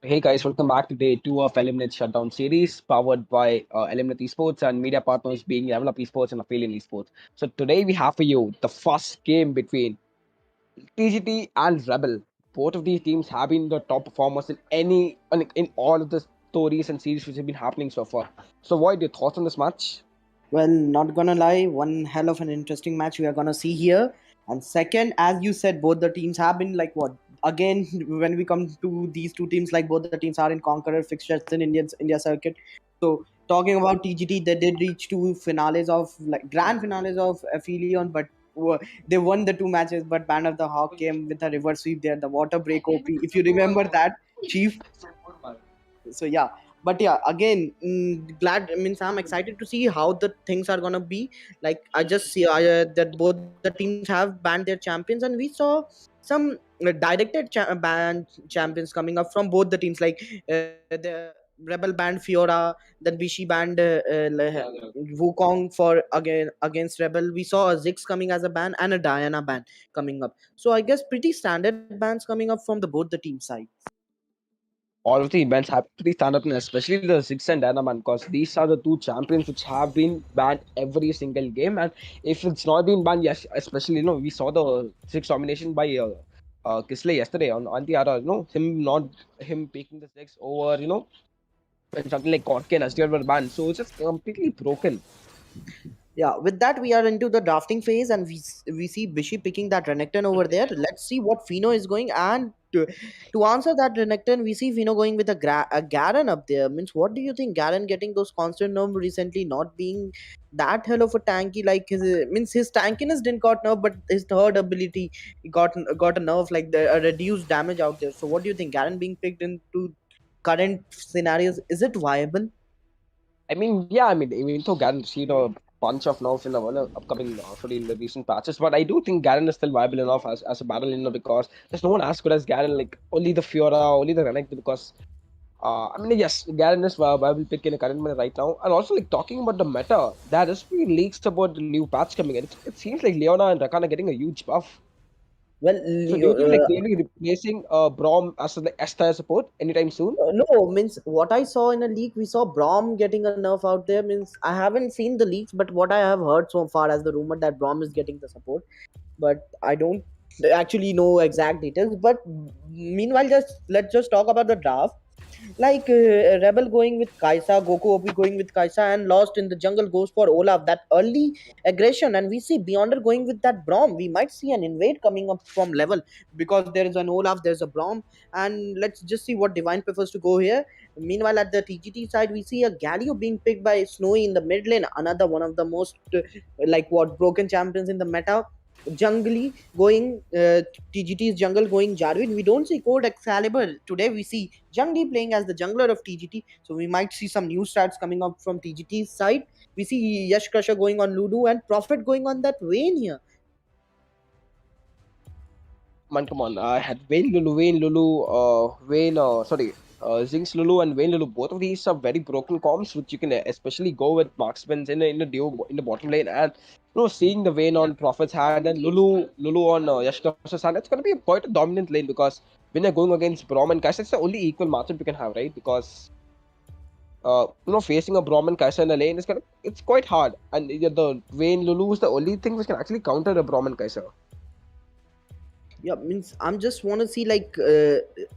Hey guys, welcome back to day two of Eliminate Shutdown Series, powered by Eliminate Esports and media partners being LevelUp Esports and Aphelion Esports. So today we have for you the first game between TGT and REBL. Both of these teams have been the top performers in all of the stories and series which have been happening so far. So, what are your thoughts on this match? Well, not gonna lie, one hell of an interesting match we are gonna see here. And second, as you said, both the teams have been like what? Again, when we come to these two teams, like both the teams are in conqueror fixtures in India circuit. So talking about TGT, they did reach two finales of like grand finales of Aphelion, but they won the two matches. But Band of the Hawk came with a reverse sweep there, the water break OP. If you remember that, Chief. So yeah, but yeah, again, glad means I'm excited to see how the things are gonna be. Like I just see that both the teams have banned their champions, and we saw some directed ban champions coming up from both the teams. Like the Rebel banned Fiora, then Bishi banned Wukong for against Rebel. We saw a Ziggs coming as a ban and a Diana ban coming up. So I guess pretty standard bans coming up from the both the team side. All of the events have to be stand up, and especially the Six and Dynaman, because these are the two champions which have been banned every single game. And if it's not been banned, yes, especially we saw the Six domination by Kisley yesterday on the other, him taking the Six over, when something like Kotke and Astir were banned. So it's just completely broken. Yeah, with that we are into the drafting phase, and we see Bishi picking that Renekton over there. Let's see what Fino is going, and to answer that Renekton, we see Fino going with a Garen up there. Means, what do you think? Garen getting those constant nerf recently, not being that hell of a tanky, like his means his tankiness didn't got nerf, but his third ability got a nerf, like the a reduced damage out there. So what do you think? Garen being picked into current scenarios, is it viable? I mean, yeah, I mean, even though Garen received a bunch of nerfs in the upcoming, sorry, in the recent patches, but I do think Garen is still viable enough as a battle because there's no one as good as Garen, like only the Fiora, only the Renekton, because I mean, yes, Garen is viable pick in a current meta right now. And also, like, talking about the meta, there is been leaks about the new patch coming in. It seems like Leona and Rakan are getting a huge buff. Well, So do you think like they'll be replacing Braum as the Esther support anytime soon? no, means what I saw in a leak, we saw Brom getting a nerf out there. Means I haven't seen the leaks, but what I have heard so far as the rumor that Brom is getting the support, but I don't actually know exact details. But meanwhile, just let's just talk about the draft. Like Rebel going with Kaisa, Goku OP going with Kaisa, and Lost in the Jungle goes for Olaf. That early aggression, and we see Beyonder going with that Brom. We might see an invade coming up from level because there is an Olaf, there's a Brom, and let's just see what Divine prefers to go here. Meanwhile, at the TGT side, we see a Galio being picked by Snowy in the mid lane, another one of the most like what broken champions in the meta. Jungly going TGT's jungle going Jarvin. We don't see Code Excalibur today. We see Jungly playing as the jungler of TGT. So we might see some new stats coming up from TGT's side. We see Yash Crusher going on Ludo and Prophet going on that Vayne here. Man, come on. I had Zinx Lulu and Vayne Lulu. Both of these are very broken comps, which you can especially go with marksmen in a duo in the bottom lane. And seeing the Vayne on Prophet's hand and Lulu on Yashka's hand, it's going to be quite a dominant lane because when you're going against Braum and Kai'Sa, it's the only equal matchup you can have, right? Because facing a Braum and Kai'Sa in a lane it's quite hard. And the Vayne Lulu is the only thing which can actually counter a Braum and Kai'Sa. Yeah, means I'm just want to see like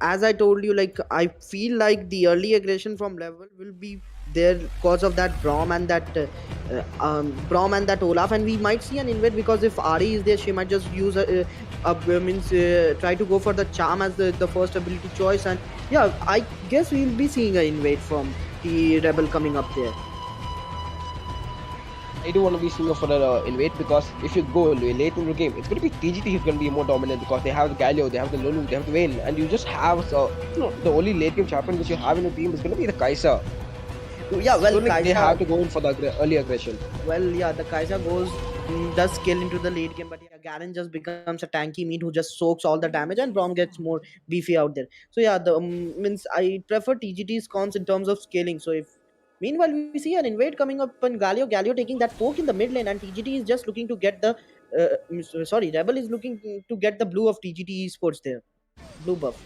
as I told you, like I feel like the early aggression from level will be there because of that Brom and that Brom and that Olaf, and we might see an invade because if Ari is there, she might just use means try to go for the charm as the first ability choice, and yeah, I guess we'll be seeing an invade from the Rebel coming up there. I do want to be seeing for the invade because if you go late in the game, it's going to be TGT who's going to be more dominant because they have the Galio, they have the Lulu, they have the Vayne, and you just have the only late game champion which you have in the team is going to be the Kai'Sa. Yeah, well, So like, they have Kaisa. to go in for the early aggression. Well, yeah, the Kaiser goes does scale into the late game, but yeah, Garen just becomes a tanky meat who just soaks all the damage, and Brom gets more beefy out there. So yeah, the means I prefer TGT's cons in terms of scaling. So if meanwhile we see an invade coming up and Galio taking that poke in the mid lane, and TGT is just looking to get the sorry, Rebel is looking to get the blue of TGT Esports there, blue buff.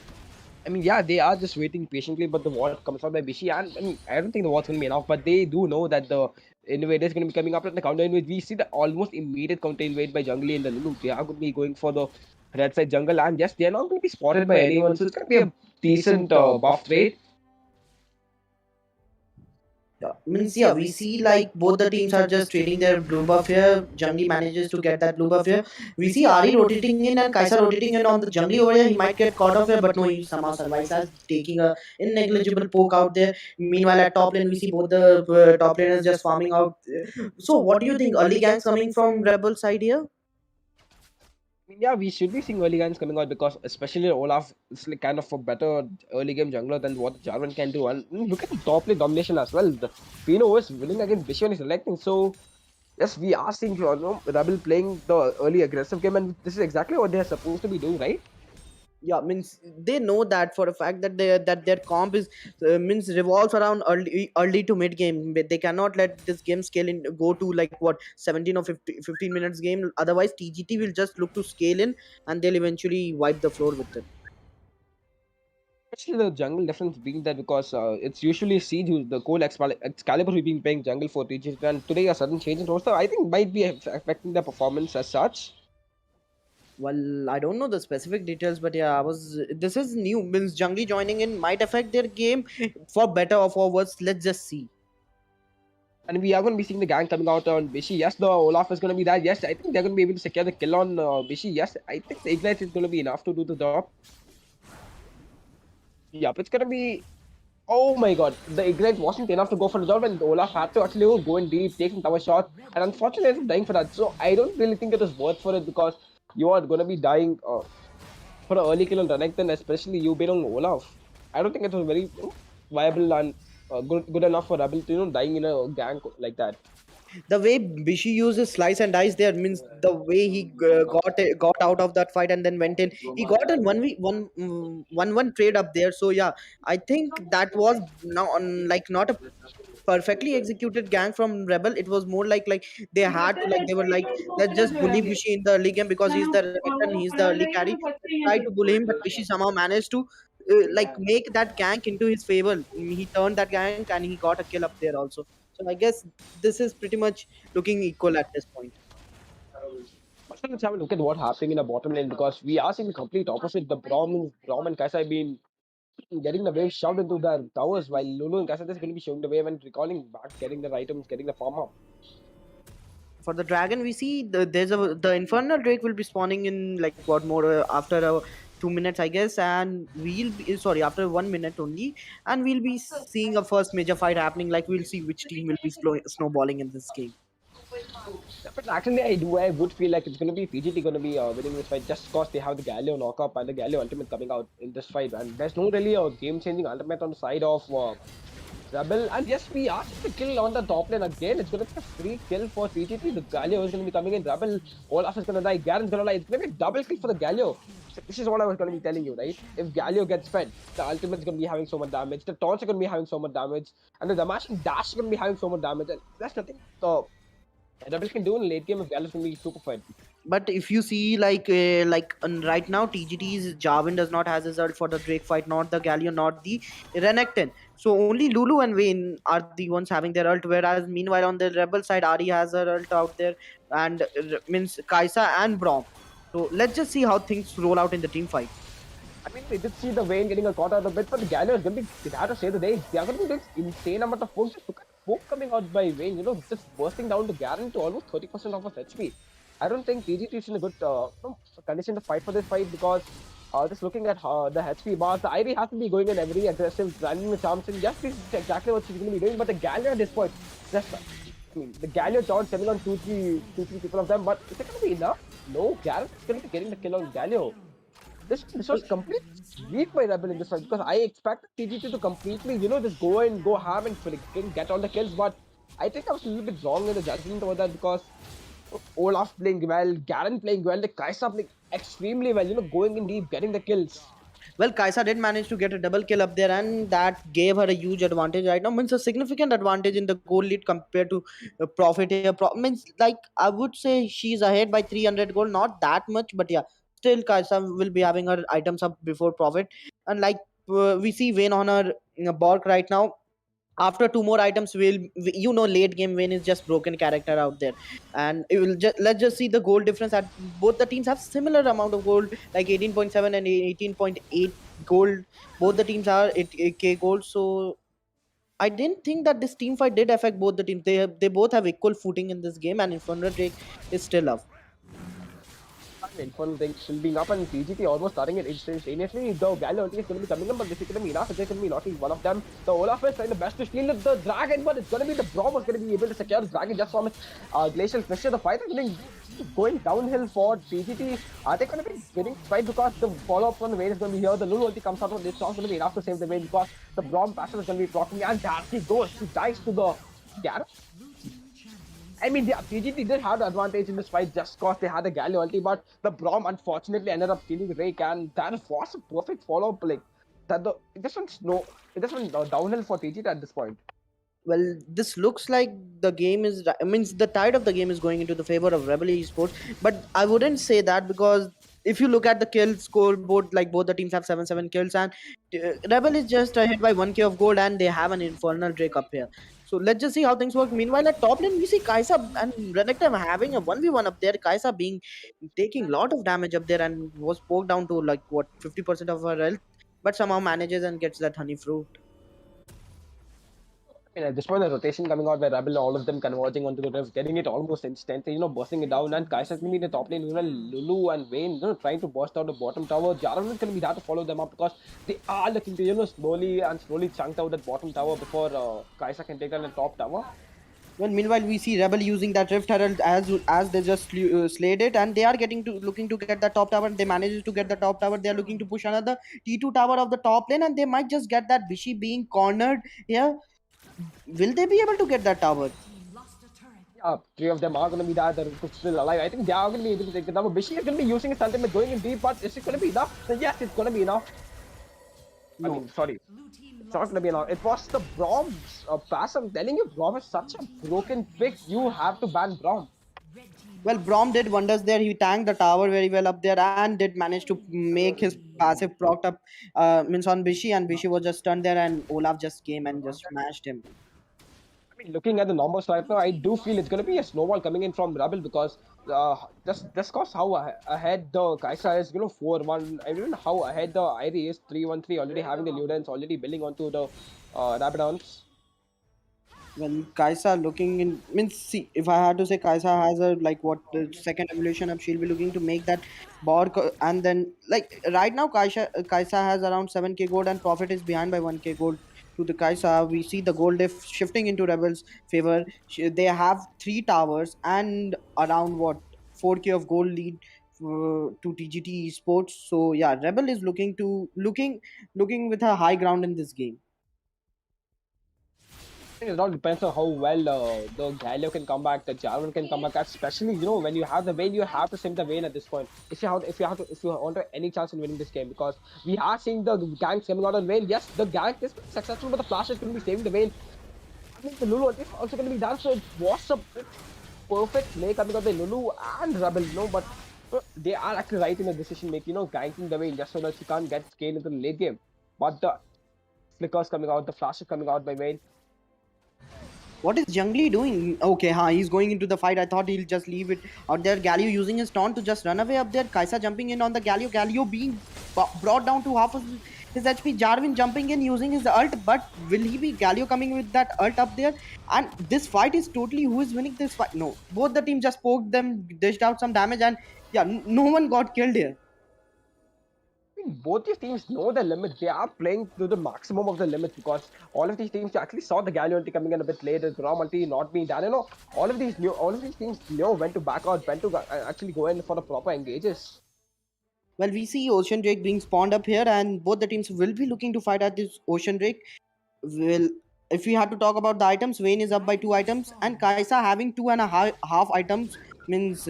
I mean, yeah, they are just waiting patiently, but the ward comes out by Bishi, and I mean, I don't think the ward's gonna be enough, but they do know that the invader is gonna be coming up at the counter invade. We see the almost immediate counter invade by Jungly and the Lulu. They are gonna be going for the red side jungle, and yes, they're not gonna be spotted by anyone, so it's gonna be a decent buff trade. Yeah, means yeah, we see like both the teams are just trading their blue buff here. Jungli manages to get that blue buff here. We see Ari rotating in and Kaisa rotating in on the Jungli over here. He might get caught off here, but no, he somehow survives as taking a negligible poke out there. Meanwhile, at top lane, we see both the top laners just farming out. So, what do you think? Early ganks coming from Rebel side here? I mean, yeah, we should be seeing early games coming out because especially Olaf is like kind of a better early game jungler than what Jarvan can do. And look at the top lane domination as well. The Pino is winning against Bishi and is electing. So yes, we are seeing Rebel playing the early aggressive game, and this is exactly what they're supposed to be doing, right? Yeah, means they know that for a fact that their comp is means revolves around early to mid game. But they cannot let this game scale in go to like what 17 or 15 minutes game. Otherwise TGT will just look to scale in and they'll eventually wipe the floor with it. Especially the jungle difference being that because it's usually Siege who's the Cole Excalibur who's been playing jungle for TGT, and today a sudden change in roster I think might be affecting the performance as such. Well, I don't know the specific details, but yeah, I was. This is new. Means Jungli joining in might affect their game for better or for worse. Let's just see. And we are going to be seeing the gang coming out on Bishi. Yes, the Olaf is going to be that. Yes, I think they're going to be able to secure the kill on Bishi. Yes, I think the Ignite is going to be enough to do the job. Yep, it's going to be. Oh my god, the Ignite wasn't enough to go for the job, and Olaf had to actually go in deep, take some tower shot, and unfortunately, ended up dying for that. So I don't really think it was worth for it because you are going to be dying for an early kill on Renekton, especially you being on Olaf. I don't think it was very viable and good enough for Rebel to dying in a gank like that. The way Bishi uses slice and dice there means the way he got out of that fight and then went in. He got in one trade up there. So yeah, I think that was now like not a perfectly executed gang from Rebel. It was more like they had to like they were like let's just bully Bishi in the early game because he's the Renekton, he's the early carry. Let's try to bully him, but Bishi somehow managed to like make that gank into his favor. He turned that gank and he got a kill up there also. So I guess this is pretty much looking equal at this point. But let's have a look at what's happening in the bottom lane because we are seeing the complete opposite. The Braum and Kaisa have been getting the wave shoved into their towers while Lulu and Kaisa is going to be showing the wave and recalling back, getting the items, getting the farm up. For the dragon, we see the infernal drake will be spawning in like what more after 2 minutes, I guess, and we'll be sorry after 1 minute only, and we'll be seeing a first major fight happening. Like we'll see which team will be snowballing in this game. But actually, I would feel like it's going to be PGT going to be winning this fight just because they have the Galio knockup and the Galio ultimate coming out in this fight, and there's no really a game-changing ultimate on the side of Rebel. And yes, we asked the kill on the top lane again. It's going to be a free kill for PGT. The Galio is going to be coming in. Rebel, Olaf is going to die. Garen's going to die. It's going to be a double kill for the Galio. So this is what I was going to be telling you, right? If Galio gets fed, the ultimate is going to be having so much damage. The taunts are going to be having so much damage, and the Damash and Dash is going to be having so much damage. And that's nothing. So Rebel can do in late game if Galio's going to be super fed. But if you see right now TGT's Jarvan does not has result for the Drake fight, not the Galio, not the Renekton. So only Lulu and Vayne are the ones having their ult, whereas meanwhile on the Rebel side Ari has her ult out there and means Kaisa and Braum. So let's just see how things roll out in the team fight. I mean, we did see the Vayne getting a caught out a bit, but the Galio is going to be, they have to say the day, they are going to be doing insane amount of poke. Just look at poke coming out by Vayne, just bursting down to Garen to almost 30% of his HP. I don't think TGT is in a good condition to fight for this fight because just looking at the HP bars, the Ivy has to be going in every aggressive, running the charms, and yes, this is exactly what she's going to be doing, but the Galio at this point, just, I mean, the Galio taunts coming on two, three people of them, but is it going to be enough? No, Garen is going to be getting the kill on Galio. This was complete weak by Rebel in this fight because I expected TGT to completely, just go ham and get all the kills. But I think I was a little bit wrong in the judgment over that because Olaf playing well, Garen playing well, the Kaisa playing extremely well, going in deep, getting the kills. Well, Kaisa did manage to get a double kill up there, and that gave her a huge advantage right now. Means a significant advantage in the gold lead compared to Profit here. Means like I would say she's ahead by 300 gold, not that much, but yeah, still Kaisa will be having her items up before Profit. And like we see Vayne on her Bork right now. After two more items, late game Vayne is just broken character out there, and it will just, let's just see the gold difference. At both the teams have similar amount of gold, like 18.7 and 18.8 gold. Both the teams are 8k gold, so I didn't think that this team fight did affect both the teams. They both have equal footing in this game, and Infernal Drake is still up. Infernal thing still being up, and TGT almost starting it instantaneously. The Galio ulti is going to be coming up, but this is going to be enough. There's going to be not least one of them. The Olaf is trying the best to steal the dragon, but it's going to be the Braum was going to be able to secure the dragon just from its glacial pressure. The fight is going downhill for TGT. Are they going to be winning fight because the follow up from the Vayne is going to be here? The Lulu ulti comes out of this. It's not going to be enough to save the Vayne because the Braum passive is going to be blocking, and Darcy goes. She dies to the Gareth. I mean, yeah, TGT did have the advantage in this fight just because they had a Galio ulti, but the Braum unfortunately ended up killing Rake, and that was a perfect follow-up. Like that, it just went downhill for TGT at this point. Well, this looks like the game is, I mean, the tide of the game is going into the favor of REBL Esports, but I wouldn't say that, because if you look at the kill scoreboard, like both the teams have 7 kills, and REBL is just ahead by 1k of gold, and they have an Infernal Drake up here. So let's just see how things work. Meanwhile, at top lane, we see Kaisa and Renekton having a 1v1 up there. Kaisa taking a lot of damage up there, and was poked down to like what 50% of her health, but somehow manages and gets that honey fruit. I mean, at this point, the rotation coming out by REBL, all of them converging onto the rift, getting it almost instantly, bursting it down, and Kaisa's going to be in the top lane, Lulu and Vayne, trying to burst out the bottom tower. Jarvan is going to be there to follow them up because they are looking to, slowly chunk out that bottom tower before Kaisa can take down the top tower. Well, meanwhile, we see REBL using that Rift Herald as they just slayed it, and they are looking to get the top tower. They managed to get the top tower. They are looking to push another T2 tower of the top lane, and they might just get that Bishi being cornered here. Will they be able to get that tower? Yeah, 3 of them are going to be there. They're still alive. I think they are going to be able to take the tower. Bishi is going to be using his ultimate going in deep, but is it going to be enough? Yes, it's going to be enough. No. I mean, sorry. It's not going to be enough. It was the Braum's pass. I'm telling you, Braum is such a broken pick. You have to ban Braum. Well, Braum did wonders there. He tanked the tower very well up there, and did manage to make his passive procced up means on Bishi, and Bishi was just stunned there, and Olaf just came and just smashed him. I mean, looking at the numbers right now, I do feel it's going to be a snowball coming in from REBL because just cause how ahead the Kaisa is, 4-1. I don't know how ahead the Irie is 3-1-3, already having the Ludens, already building onto the Rabadons. When Kaisa looking in, means, see, if I had to say, Kaisa has a like what the second evolution up, she'll be looking to make that Borg, and then like right now Kaisa has around 7k gold, and Profit is behind by 1k gold to the Kaisa. We see the gold diff shifting into REBL's favor. They have 3 towers and around what 4k of gold lead to TGT Esports. So yeah, REBL is looking with a high ground in this game. I think it all depends on how well the Galio can come back, the Jarvan can come back, especially when you have the Vayne, you have to sim the Vayne at this point. If you want any chance in winning this game, because we are seeing the gank coming out on Vayne. Yes, the gank is successful, but the flash is going to be saving the Vayne. I think the Lulu is also going to be done, so it was a perfect play coming out by Lulu and REBL, but they are actually right in the decision making, ganking the Vayne just so that she can't get scale into the late game. But the flickers coming out, the flashes coming out by Vayne. What is Jungli doing? Okay, he's going into the fight. I thought he'll just leave it out there. Galio using his taunt to just run away up there. Kaisa jumping in on the Galio. Galio being brought down to half of his HP. Jarvan jumping in using his ult. But will he be Galio coming with that ult up there? And this fight is totally who is winning this fight? No, both the teams just poked them, dished out some damage, and yeah, no one got killed here. Both these teams know the limit. They are playing to the maximum of the limit because all of these teams actually saw the Galio ulti coming in a bit later, the Braum ulti not being done. All of these teams know when to back out, when to actually go in for the proper engages. Well, we see Ocean Drake being spawned up here, and both the teams will be looking to fight at this Ocean Drake. Well, if we had to talk about the items, Vayne is up by 2 items, and Kaisa having 2.5 items means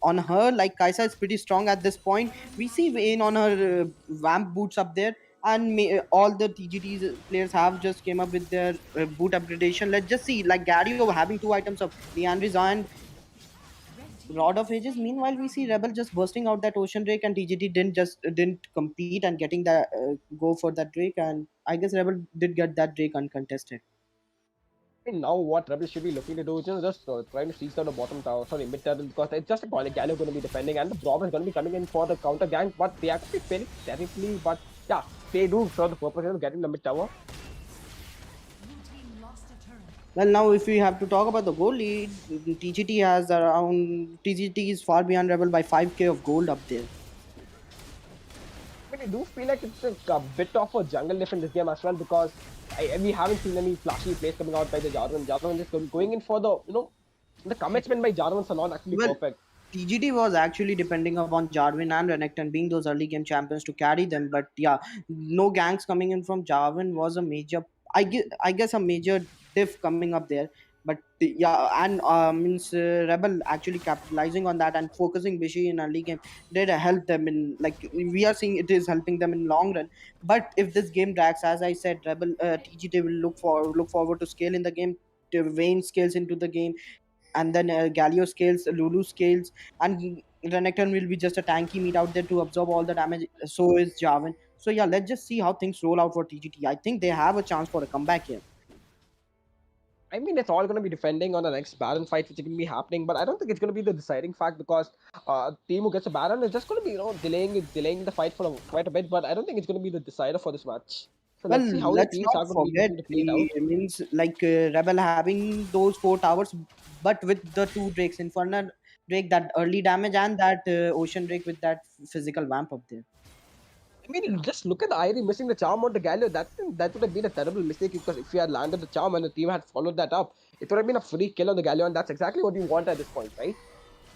on her, like Kaisa is pretty strong at this point. We see Vayne on her vamp boots up there, and all the TGT players have just came up with their boot upgradation. Let's just see, like Gario having 2 items of Leandris, and Rod of Ages. Meanwhile, we see Rebel just bursting out that Ocean Drake, and TGT didn't compete and getting that go for that Drake, and I guess Rebel did get that Drake uncontested. And now what Rebel should be looking to do is just trying to seize down the bottom tower, sorry, mid tower, because it's just a Gallo going to be defending, and the Braum is going to be coming in for the counter gank, but they actually failing terribly. But yeah, they do serve the purpose of getting the mid tower. Well, now if we have to talk about the gold lead, TGT is far beyond Rebel by 5k of gold up there. I mean, I do feel like it's a bit of a jungle lift in this game as well because we haven't seen any flashy plays coming out by the Jarvan. Jarvan just going in for the commitment by Jarvan are not actually Well, perfect. TGT was actually depending upon Jarvan and Renekton being those early game champions to carry them, but yeah, no ganks coming in from Jarvan was a major, I guess a major diff coming up there. But yeah, and means Rebel actually capitalizing on that and focusing Bishi in early game did help them in, like we are seeing it is helping them in long run. But if this game drags, as I said, Rebel TGT will look forward to scale in the game. To Vayne scales into the game, and then Galio scales, Lulu scales, and Renekton will be just a tanky meat out there to absorb all the damage. So is Jarvan. So yeah, let's just see how things roll out for TGT. I think they have a chance for a comeback here. I mean, it's all going to be depending on the next Baron fight, which is going to be happening. But I don't think it's going to be the deciding fact because team who gets a Baron is just going to be delaying the fight for quite a bit. But I don't think it's going to be the decider for this match. So Well, let's see how the let's teams not are going to be forget looking to play it the out. means like Rebel having those 4 towers, but with the 2 drakes, Infernal Drake that early damage and that Ocean Drake with that physical vamp up there. I mean, just look at the Irie missing the charm on the Galio. That would have been a terrible mistake because if you had landed the charm and the team had followed that up, it would have been a free kill on the Galio, and that's exactly what you want at this point, right?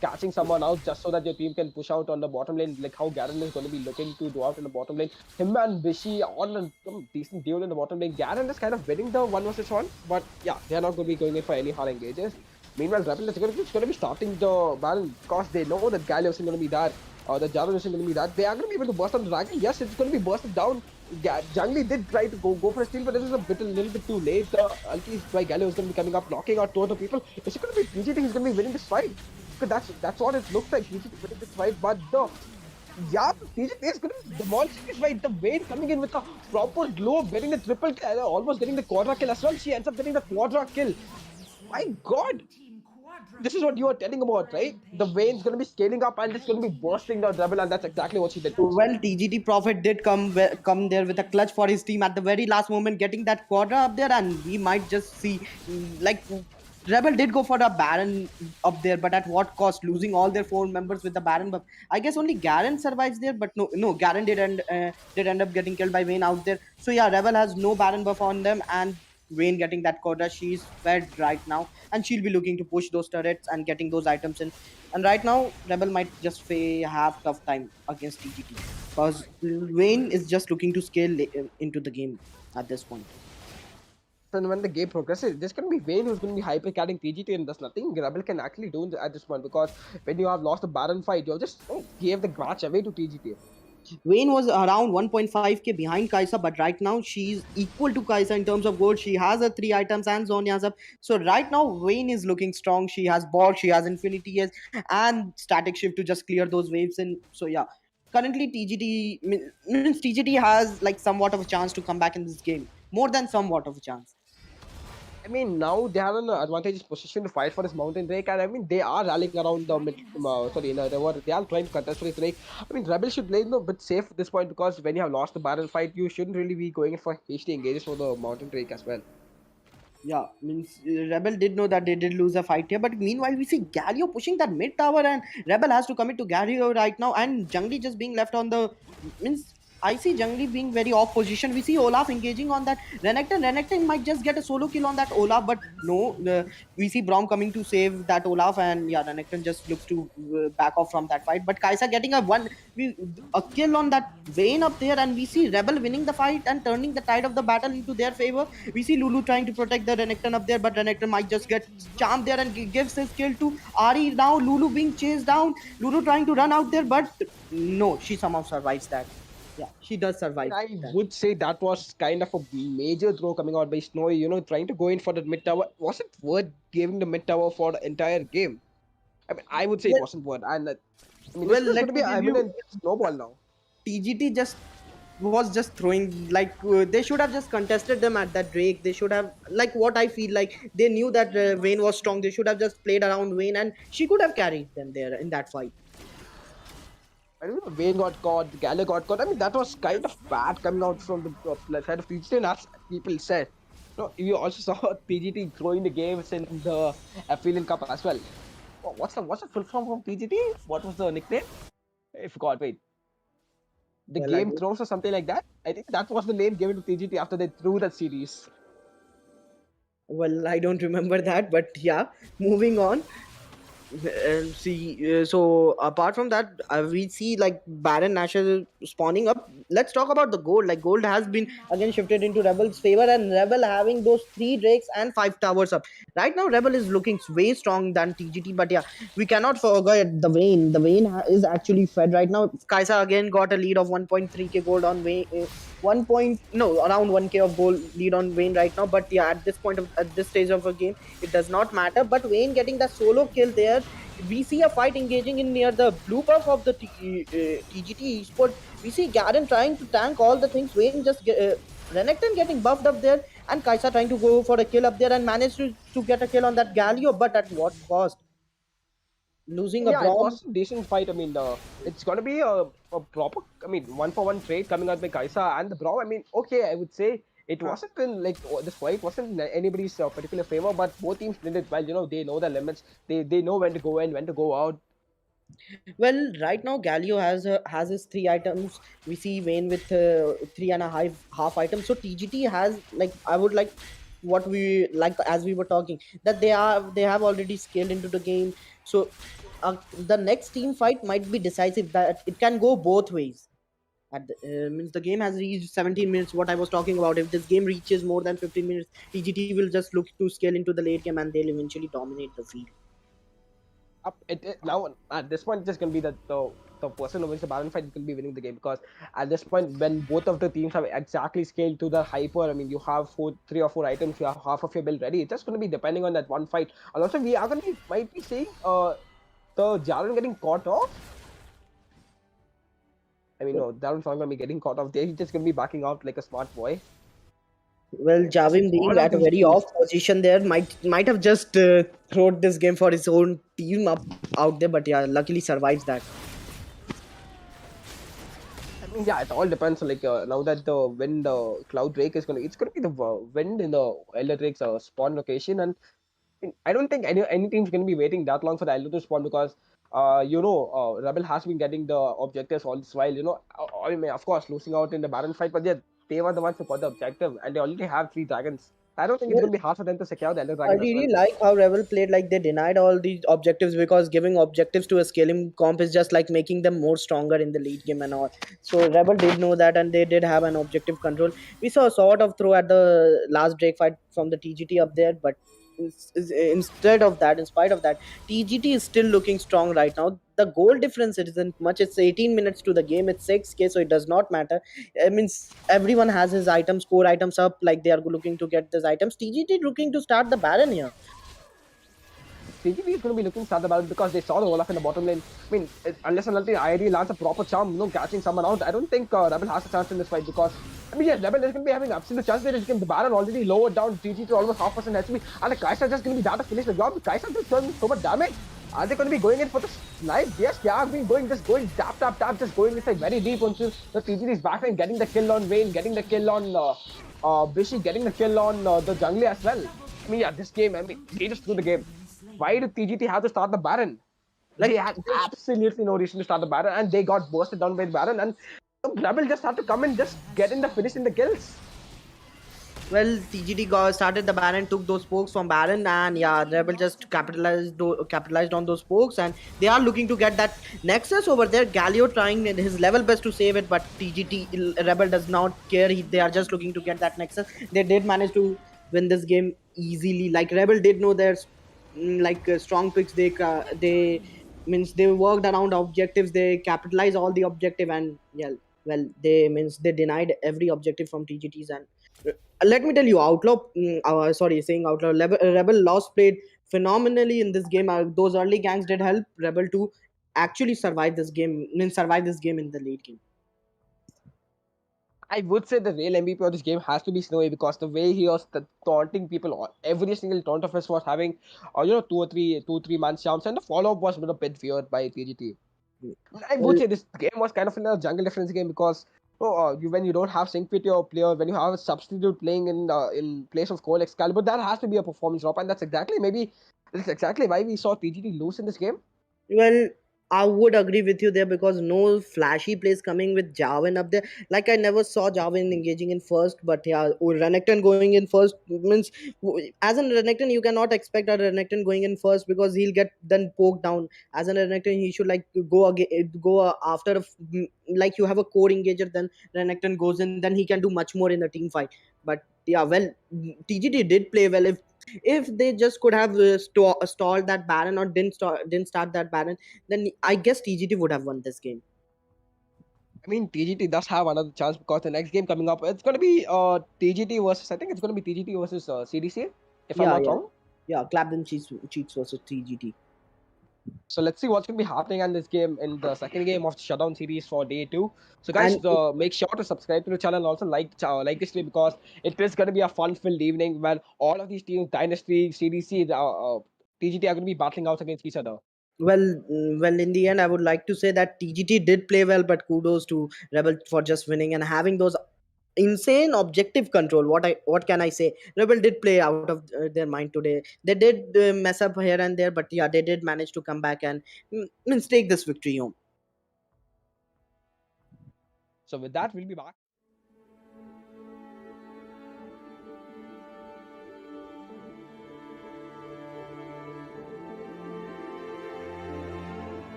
Catching someone out just so that your team can push out on the bottom lane, like how Garen is going to be looking to do out in the bottom lane. Him and Bishi on some decent duel in the bottom lane. Garen is kind of winning the 1 versus 1, but yeah, they are not going to be going in for any hard engages. Meanwhile, Rebel is going to be starting the battle because they know that Galio isn't going to be there. The Jarvan isn't going to be that. They are going to be able to burst on the dragon. Yes, it's going to be bursted down. Jungli did try to go for a steal, but this is a little bit too late. The ulti by Galio is going to be coming up, knocking out 2 other people. Is it going to be TGT who's going to be winning this fight? Because that's what it looks like. TGT winning this fight, but yeah, TGT is going to be demolishing this fight. The Vayne coming in with a proper glow, getting the triple kill, almost getting the quadra kill as well. She ends up getting the quadra kill. My God, this is what you are telling about, right? The Vayne's going to be scaling up and it's going to be bursting the Rebel, and that's exactly what she did. Well, TGT Prophet did come there with a clutch for his team at the very last moment, getting that quadra up there, and we might just see like Rebel did go for the Baron up there, but at what cost? Losing all their 4 members with the Baron buff. I guess only Garen survives there, but no, Garen did end up getting killed by Vayne out there. So yeah, Rebel has no Baron buff on them, and Vayne getting that quadra. She's fed right now, and she'll be looking to push those turrets and getting those items in. And right now, Rebel might just have tough time against TGT because Vayne is just looking to scale into the game at this point. And when the game progresses, there's going to be Vayne who's going to be hyper carrying TGT, and there's nothing Rebel can actually do at this point because when you have lost a Baron fight, you just gave the match away to TGT. Vayne was around 1.5k behind Kaisa, but right now she's equal to Kaisa in terms of gold. She has her 3 items and Zonya's up. So right now Vayne is looking strong. She has ball, she has Infinity S and Static Shift to just clear those waves. And so yeah, currently means TGT has like somewhat of a chance to come back in this game. More than somewhat of a chance. I mean, now they have an advantageous position to fight for this mountain Drake, and I mean, they are rallying around the they are trying to contest for this Drake. I mean, Rebel should play a bit safe at this point because when you have lost the Baron fight, you shouldn't really be going in for hasty engages for the mountain Drake as well. Yeah, means Rebel did know that they did lose a fight here, but meanwhile we see Galio pushing that mid tower, and Rebel has to commit to Galio right now, and Jungli just being left on the means. I see Jungli being very off position. We see Olaf engaging on that Renekton. Renekton might just get a solo kill on that Olaf, but no. We see Braum coming to save that Olaf, and yeah, Renekton just looks to back off from that fight. But Kaisa getting a kill on that Vayne up there, and we see Rebel winning the fight and turning the tide of the battle into their favor. We see Lulu trying to protect the Renekton up there, but Renekton might just get charmed there and gives his kill to Ari. Now Lulu being chased down, Lulu trying to run out there, but no, she somehow survives that. Yeah, she does survive I that. would say that was kind of a major throw coming out by Snowy, trying to go in for the mid tower. Was it worth giving the mid tower for the entire game? I mean, I would say it Well, wasn't worth. And I mean, this well, was going let to be me an tell you, imminent snowball now. TGT just was just throwing like they should have just contested them at that Drake. They should have, like, what I feel like, they knew that Vayne was strong. They should have just played around Vayne, and she could have carried them there in that fight. I don't know, Wayne got caught, Gallagher got caught. I mean, that was kind of bad coming out from the side of TGT, and as people said. No, you also saw TGT throwing the games in the Aphelion Cup as well. What's the full form from TGT? What was the nickname? I forgot. Wait, the Well, I game do. throws or something like that. I think that was the name given to TGT after they threw that series. Well, I don't remember that, but yeah, moving on. So apart from that, we see like Baron Nashor spawning up. Let's talk about the gold. Like, gold has been again shifted into Rebel's favor, and Rebel having those 3 drakes and 5 towers up. Right now, Rebel is looking way strong than TGT, but yeah, we cannot forget the Vayne. The Vayne is actually fed right now. Kaisa again got a lead of 1.3k gold on Vayne. 1 point, no, around 1k of gold lead on Vayne right now. But yeah, at this stage of a game, it does not matter. But Vayne getting that solo kill there, we see a fight engaging in near the blue buff of the TGT Esports. We see Garen trying to tank all the things. Wayne just Renekton getting buffed up there, and Kaisa trying to go for a kill up there and managed to get a kill on that Galio, but at what cost? Losing a Yeah, it Braum. was a decent fight. I mean, it's gonna be a proper, I mean, one for one trade coming out by Kaisa and the Brawl. I mean, okay, I would say it Huh. wasn't in like this fight wasn't in anybody's particular favor, but both teams did it well. You know, they know their limits. They know when to go in, when to go out. Well, right now Galio has his 3 items. We see Wayne with 3.5 items. So TGT has, like, I would like what we like, as we were talking, that they have already scaled into the game. So the next team fight might be decisive. That it can go both ways. Means the game has reached 17 minutes. What I was talking about, if this game reaches more than 15 minutes, TGT will just look to scale into the late game, and they'll eventually dominate the field. Now at this point, it's just gonna be the person who wins the balance fight is gonna be winning the game because at this point, when both of the teams have exactly scaled to the hyper, I mean, you have 3 or 4 items, you have half of your build ready. It's just gonna be depending on that one fight. And also, we are gonna be might be seeing the Jaren getting caught off. I mean, no, Darren's not gonna be getting caught off there. He's just gonna be backing out like a smart boy. Well, Just Javin being all of at a these very teams. off position there might have just thrown this game for his own team up out there, but yeah, luckily survives that. I mean, yeah, it all depends. Like now that the when the Cloud Drake is gonna, it's gonna be the wind in the Elder Drake's spawn location, and I don't think any team's gonna be waiting that long for the Elder to spawn because Rebel has been getting the objectives all this while. I mean, of course, losing out in the Baron fight, but yeah, they were the ones who got the objective, and they already have 3 dragons. I don't think it's Well, gonna be hard for them to secure the Elder I Dragon as well. really like how Rebel played. Like, they denied all these objectives, because giving objectives to a scaling comp is just like making them more stronger in the late game and all. So Rebel did know that, and they did have an objective control. We saw a sort of throw at the last break fight from the TGT up there, but instead of that, in spite of that, TGT is still looking strong right now. The goal difference isn't much. It's 18 minutes to the game. It's 6k, so it does not matter. I mean, everyone has his items, core items up. Like, they are looking to get these items. TGT looking to start the Baron here. CGP is going to be looking sad about it because they saw the Olaf in the bottom lane. I mean, unless and until IID lands a proper charm, catching someone out, I don't think Rebel has a chance in this fight because, I mean, yes, Rebel is going to be having absolute chance there. The Baron already lowered down GG to almost half percent HP, and the Kai'Sa just going to be there to finish the job. Kai'Sa just doing so much damage. Are they going to be going in for the snipe? Yes, they have been just going tap, tap, tap, just going inside very deep onto the TGT's backline, getting the kill on Vayne, getting the kill on Bishi, getting the kill on the jungler as well. I mean, yeah, this game, I mean, they just threw the game. Why did TGT have to start the Baron? They Like, had absolutely no reason to start the Baron, and they got bursted down by the Baron, and Rebel just had to come and just get in the finish in the kills. well, TGT started the Baron, took those pokes from Baron, and yeah, Rebel just capitalized on those pokes, and they are looking to get that Nexus over there. Galio trying his level best to save it, but TGT Rebel does not care. They are just looking to get that Nexus. They did manage to win this game easily. Like, Rebel did know their strong picks. They means they worked around objectives. They capitalized all the objective, and yeah, well, they denied every objective from TGTs. And let me tell you, Outlaw, sorry, saying Outlaw, Rebel lost played phenomenally in this game. Those early ganks did help Rebel to actually survive this game. Survive this game in the late game. I would say the real MVP of this game has to be Snowy because the way he was taunting people, every single taunt of his was having, 2 or 3 months chance, and the follow up was a bit weird by TGT. I would Well, say this game was kind of a jungle difference game because when you don't have sync with your player, when you have a substitute playing in place of Cole Excalibur, that has to be a performance drop, and that's exactly why we saw TGT lose in this game. Well, I would agree with you there because no flashy plays coming with Jarvan up there. Like I never saw Jarvan engaging in first, but yeah, Renekton going in first means as an Renekton you cannot expect a Renekton going in first because he'll get then poked down. As an Renekton he should like go after like you have a core engager, then Renekton goes in, then he can do much more in the team fight. But yeah, well, TGT did play well. If they just could have stalled that Baron or didn't start that Baron, then I guess TGT would have won this game. I mean, TGT does have another chance because the next game coming up, it's going to be TGT versus, I think it's going to be TGT versus CDC, if I'm Yeah, not yeah, wrong. yeah. ClapDemCheeks versus TGT. So let's see what's going to be happening in this game in the second game of the Shutdown Series for day 2. So guys, And make sure to subscribe to the channel and also like this video because it is going to be a fun-filled evening when all of these teams, Dynasty, CDC, TGT are going to be battling out against each other. well, in the end, I would like to say that TGT did play well, but kudos to Rebel for just winning and having those insane objective control. What can I say? Rebel did play out of their mind today. They did mess up here and there, but yeah, they did manage to come back and take this victory home. So with that, we'll be back.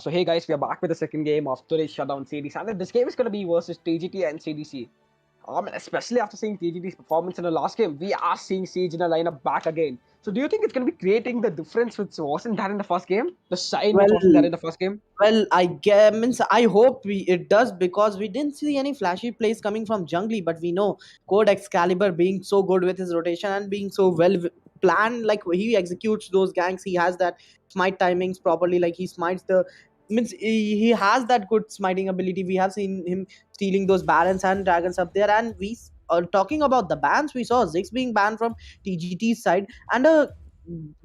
So hey guys, we are back with the second game of today's Shutdown Series, and this game is going to be versus TGT and CDC. Especially after seeing TGT's performance in the last game, we are seeing Siege in the lineup back again. So do you think it's going to be creating the difference which wasn't there in the first game? The shine which Well, wasn't there in the first game? well, I get means I hope it does because we didn't see any flashy plays coming from Jungly, but we know Code Excalibur being so good with his rotation and being so well planned, like he executes those ganks. He has that smite timings properly, like he smites the means he has that good smiting ability. We have seen him stealing those barons and dragons up there, and we are talking about the bans. We saw Ziggs being banned from TGT's side and a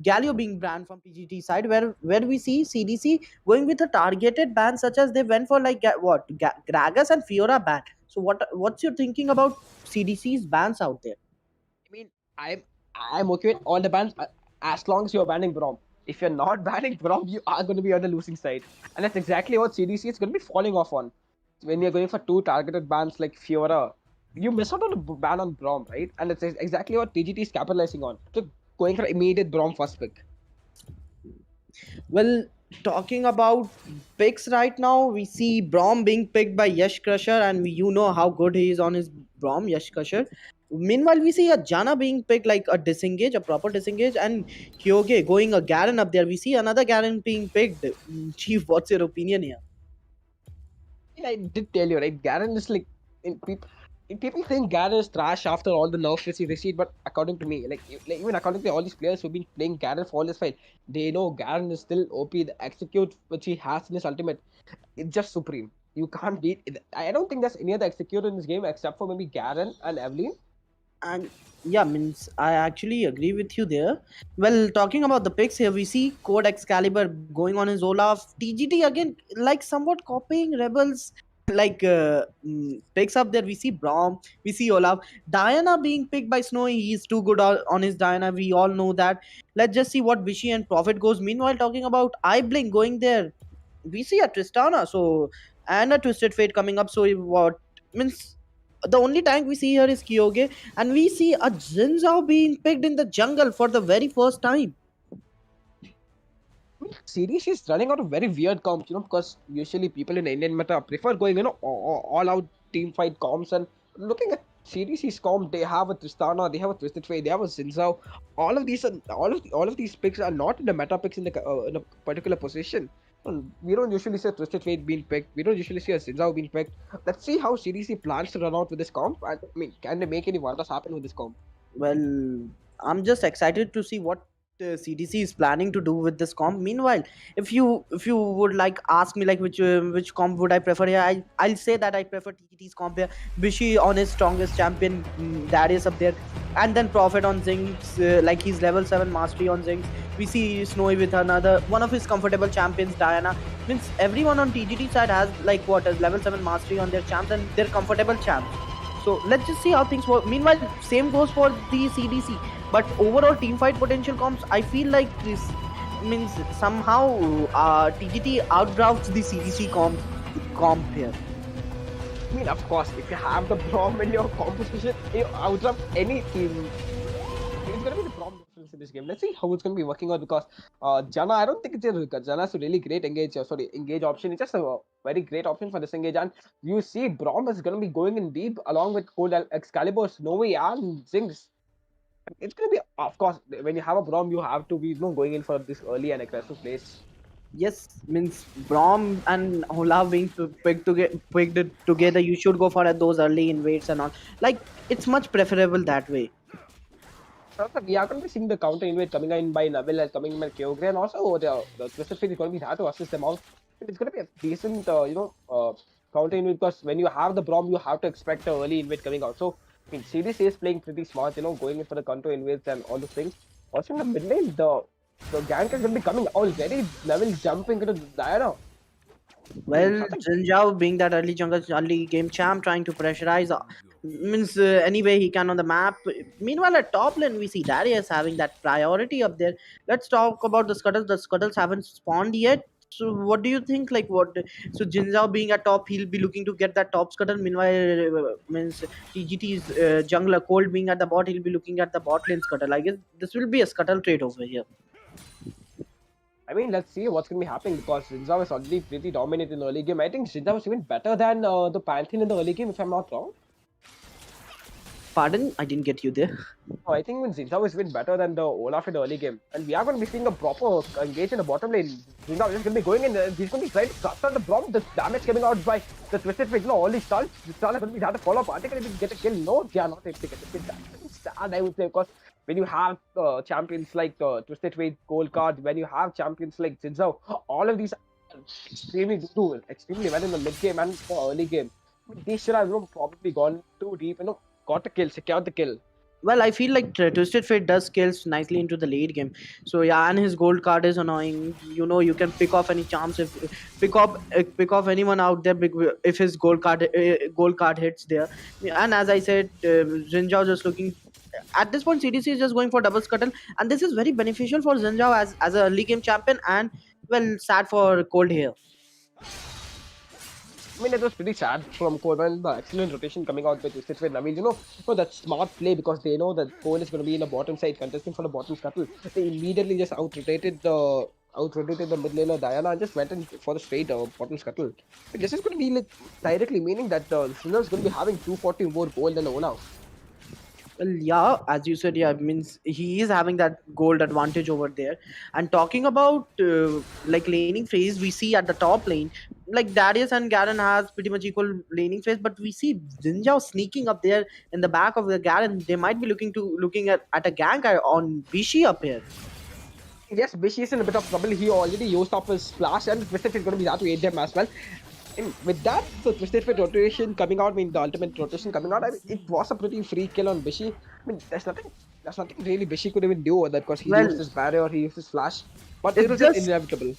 Galio being banned from TGT side, where we see CDC going with a targeted ban, such as they went for like Gragas and Fiora ban. So what's your thinking about CDC's bans out there? I mean, I'm okay with all the bans as long as you're banning Braum. If you're not banning Braum, you are going to be on the losing side, and that's exactly what CDC is going to be falling off on. When you're going for two targeted bans like Fiora, you miss out on a ban on Braum, right? And it's exactly what TGT is capitalizing on. So going for immediate Braum first pick. Well, talking about picks right now, we see Brom being picked by Yash Crusher, and you know how good he is on his Brom, Yash Crusher. Meanwhile, we see a Jana being picked like a disengage, a proper disengage, and Hyoge going a Garen up there. We see another Garen being picked. Chief, what's your opinion here? I did tell you, right? Garen is like people think Garen is trash after all the nerfs he received, but according to me, like even according to all these players who've been playing Garen for all this fight, they know Garen is still OP. The execute which he has in his ultimate, it's just supreme. You can't beat it. I don't think there's any other executor in this game except for maybe Garen and Aphelion. And yeah, means I actually agree with you there. Well, talking about the picks here, we see Code Excalibur going on his Olaf. TGT again, like somewhat copying Rebels, like picks up there. We see Braum, we see Olaf. Diana being picked by Snowy. He's too good on his Diana. We all know that. Let's just see what Vishy and Prophet goes. Meanwhile, talking about iBlink going there, we see a Tristana. So and a Twisted Fate coming up. So what means the only tank we see here is Kyoge, and we see a Jin Zhao being picked in the jungle for the very first time. Series is running out of very weird comps, because usually people in Indian meta prefer going, all out team fight comps. And looking at Series' comp, they have a Tristana, they have a Twisted Fate, they have a Zinzao. All of these picks are not in the meta picks in a particular position. We don't usually see a Twisted Fate being picked. We don't usually see a Zinzao being picked. Let's see how CDC plans to run out with this comp. And, I mean, can they make any wonders happen with this comp? Well, I'm just excited to see what CDC is planning to do with this comp. Meanwhile, if you would like ask me like which comp would I prefer here, I'll say that I prefer TTT's comp here. Bishi on his strongest champion, Darius up there, and then Prophet on Zinx, like he's level 7 mastery on Zinx. We see Snowy with another one of his comfortable champions, Diana. Means everyone on TGT side has like what a level 7 mastery on their champs and they're comfortable champs. So let's just see how things work. Meanwhile, same goes for the CDC. But overall team fight potential comps, I feel like this means somehow TGT outdrafts the CDC comp here. I mean, of course, if you have the Braum in your composition, you outdraft any team. It's going to be the Braum difference in this game. Let's see how it's going to be working out, because Jana, I don't think Jana's a really great engage option. It's just a very great option for disengage. And you see, Braum is going to be going in deep along with Cold Excalibur, Snowy, and Zinx. It's going to be, of course, when you have a Braum, you have to be going in for this early and aggressive plays. Yes, means Brom and Olaf being picked together, you should go for those early invades and all. Like it's much preferable that way. Also, we are going to be seeing the counter invade coming in by Nabil as coming in by Kyogre, and also the Twisted Fate is going to be there to assist them out. It's going to be a decent, counter invade, because when you have the Braum, you have to expect the early invade coming out. So, I mean, CDC is playing pretty smart, going in for the counter invades and all those things. Also, in the mid lane, the gank is going to be coming already. Nabil jumping into Diana. Well, Jinjao being that early game champ, trying to pressurize means any way he can on the map. Meanwhile, at top lane, we see Darius having that priority up there. Let's talk about the scuttles. The scuttles haven't spawned yet. So, what do you think? Like, what? So, Jinzao being at top, he'll be looking to get that top scuttle. Meanwhile, means TGT's jungler Cold being at the bot, he'll be looking at the bot lane scuttle. I guess this will be a scuttle trade over here. mean, let's see what's going to be happening because Zinzao is already pretty dominant in the early game. I think Zinzao was even better than the Pantheon in the early game, if I'm not wrong. Pardon, I didn't get you there. Oh, I think when Zinzao is even better than the Olaf in the early game. And we are going to be seeing a proper engage in the bottom lane. Zinzao is going to be going in, he's going to be trying to cut out the Brom. The damage coming out by the Twisted Fate. All these stunts. The stun are going to be hard to follow up. Are they going to get a kill? No, they are not able to get a kill. That's sad, I would say, because when you have champions like Twisted Fate, Gold Card, when you have champions like Zinzao, all of these are extremely do extremely well in the mid game and the early game. I mean, they should have probably gone too deep, got the kill, secured the kill. Well, I feel like Twisted Fate does scales nicely into the late game. So yeah, and his gold card is annoying. You can pick off any chance if pick off anyone out there if his gold card hits there. And as I said, Zinjao just looking. At this point, CDC is just going for double scuttle, and this is very beneficial for Zinjao as a early game champion, and well, sad for Cold here. I mean, it was pretty sad from Coleman, the excellent rotation coming out with Twisted Fate. I mean, that smart play because they know that Cole is going to be in the bottom side contesting for the bottom scuttle. They immediately just out-rotated the mid laner Diana and just went in for the straight bottom scuttle. But this is going to be like directly meaning that Sinner is going to be having 240 more gold than Olaf. Well, yeah, as you said, yeah, means he is having that gold advantage over there. And talking about like laning phase, we see at the top lane, like Darius and Garen has pretty much equal laning phase, but we see Zinjao sneaking up there in the back of the Garen. They might be looking at a gank on Bishi up here. Yes, Bishi is in a bit of trouble. He already used up his splash and Twisted Fate is going to be there to aid them as well. And with that, the Twisted Fate rotation coming out, I mean, the ultimate rotation coming out, I mean, it was a pretty free kill on Bishi. I mean, there's nothing really Bishi could even do with that because he used his barrier, he used his flash, but it was just inevitable.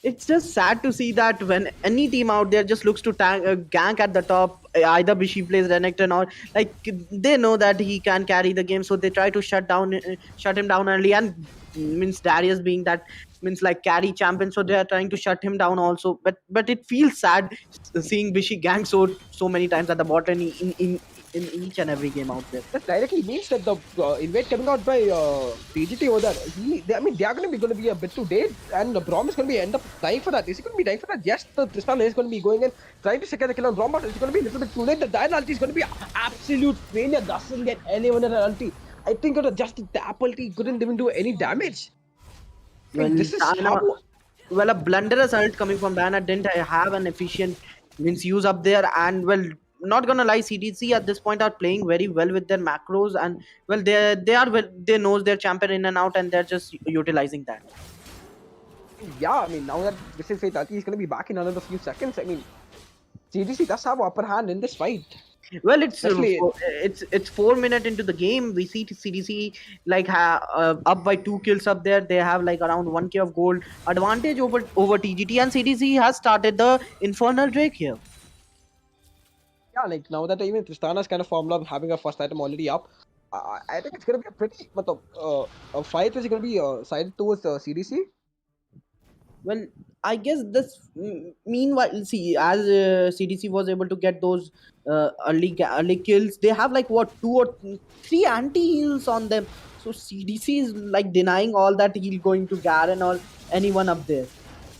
It's just sad to see that when any team out there just looks to gank at the top, either Bishi plays Renekton or like they know that he can carry the game, so they try to shut him down early. And means Darius being that means like carry champion, so they are trying to shut him down also. But it feels sad seeing Bishi gank so many times at the bottom in each and every game out there. That directly means that the invade coming out by TGT over there, I mean, they are going to be a bit too late, and Brom is going to be end up dying for that. Is he going to be dying for that? Yes, the Tristan is going to be going in, trying to secure the kill on Brom, but it's going to be a little bit too late. The Diana ulti is going to be absolute failure. Doesn't get anyone in an ulti. I think it was just the tap ulti couldn't even do any damage. Well, this is well, a blunderous ult coming from Diana didn't have an efficient means use up there, and well, not gonna lie, CDC at this point are playing very well with their macros, and well, they knows their champion in and out, and they're just utilizing that. Yeah, I mean, now that this is Fate is going to be back in another few seconds, I mean, CDC does have upper hand in this fight. Well, it's 4 minutes into the game. We see CDC like up by 2 kills up there. They have like around 1k of gold advantage over TGT, and CDC has started the Infernal Drake here. Yeah, like now that even Tristana's kind of formed up, having a first item already up, I think it's going to be a pretty a fight which is going to be sided towards CDC. Well, I guess this meanwhile, see, as CDC was able to get those early kills, they have like what 2 or 3 anti-heals on them. So CDC is like denying all that heal going to Garen or anyone up there.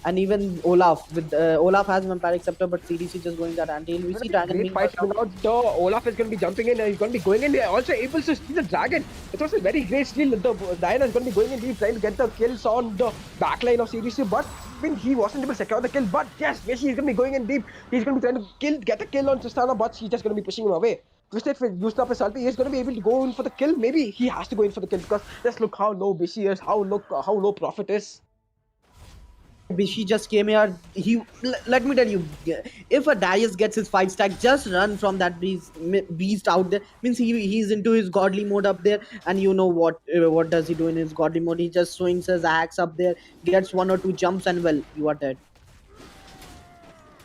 And even Olaf with Olaf has Vampire Acceptor, but CDC just going that anti-heal. We see Dragon being fight coming out. Olaf is going to be jumping in, and he's going to be going in. They're also able to steal the Dragon. It was a very great steal. The Diana is going to be going in deep, trying to get the kills on the backline of CDC, but he wasn't able to secure the kill. But yes, Messi is going to be going in deep. He's going to be trying to get a kill on Tristana, but she's just going to be pushing him away. Twisted Fate used up his ulti. He's going to be able to go in for the kill. Maybe he has to go in for the kill because just look how low Bishi is, how low Prophet is. Bishi just came here. Let me tell you, if a Darius gets his 5 stack, just run from that beast out there. Means he's into his godly mode up there, and you know what does he do in his godly mode? He just swings his axe up there, gets 1 or 2 jumps, and well, you are dead.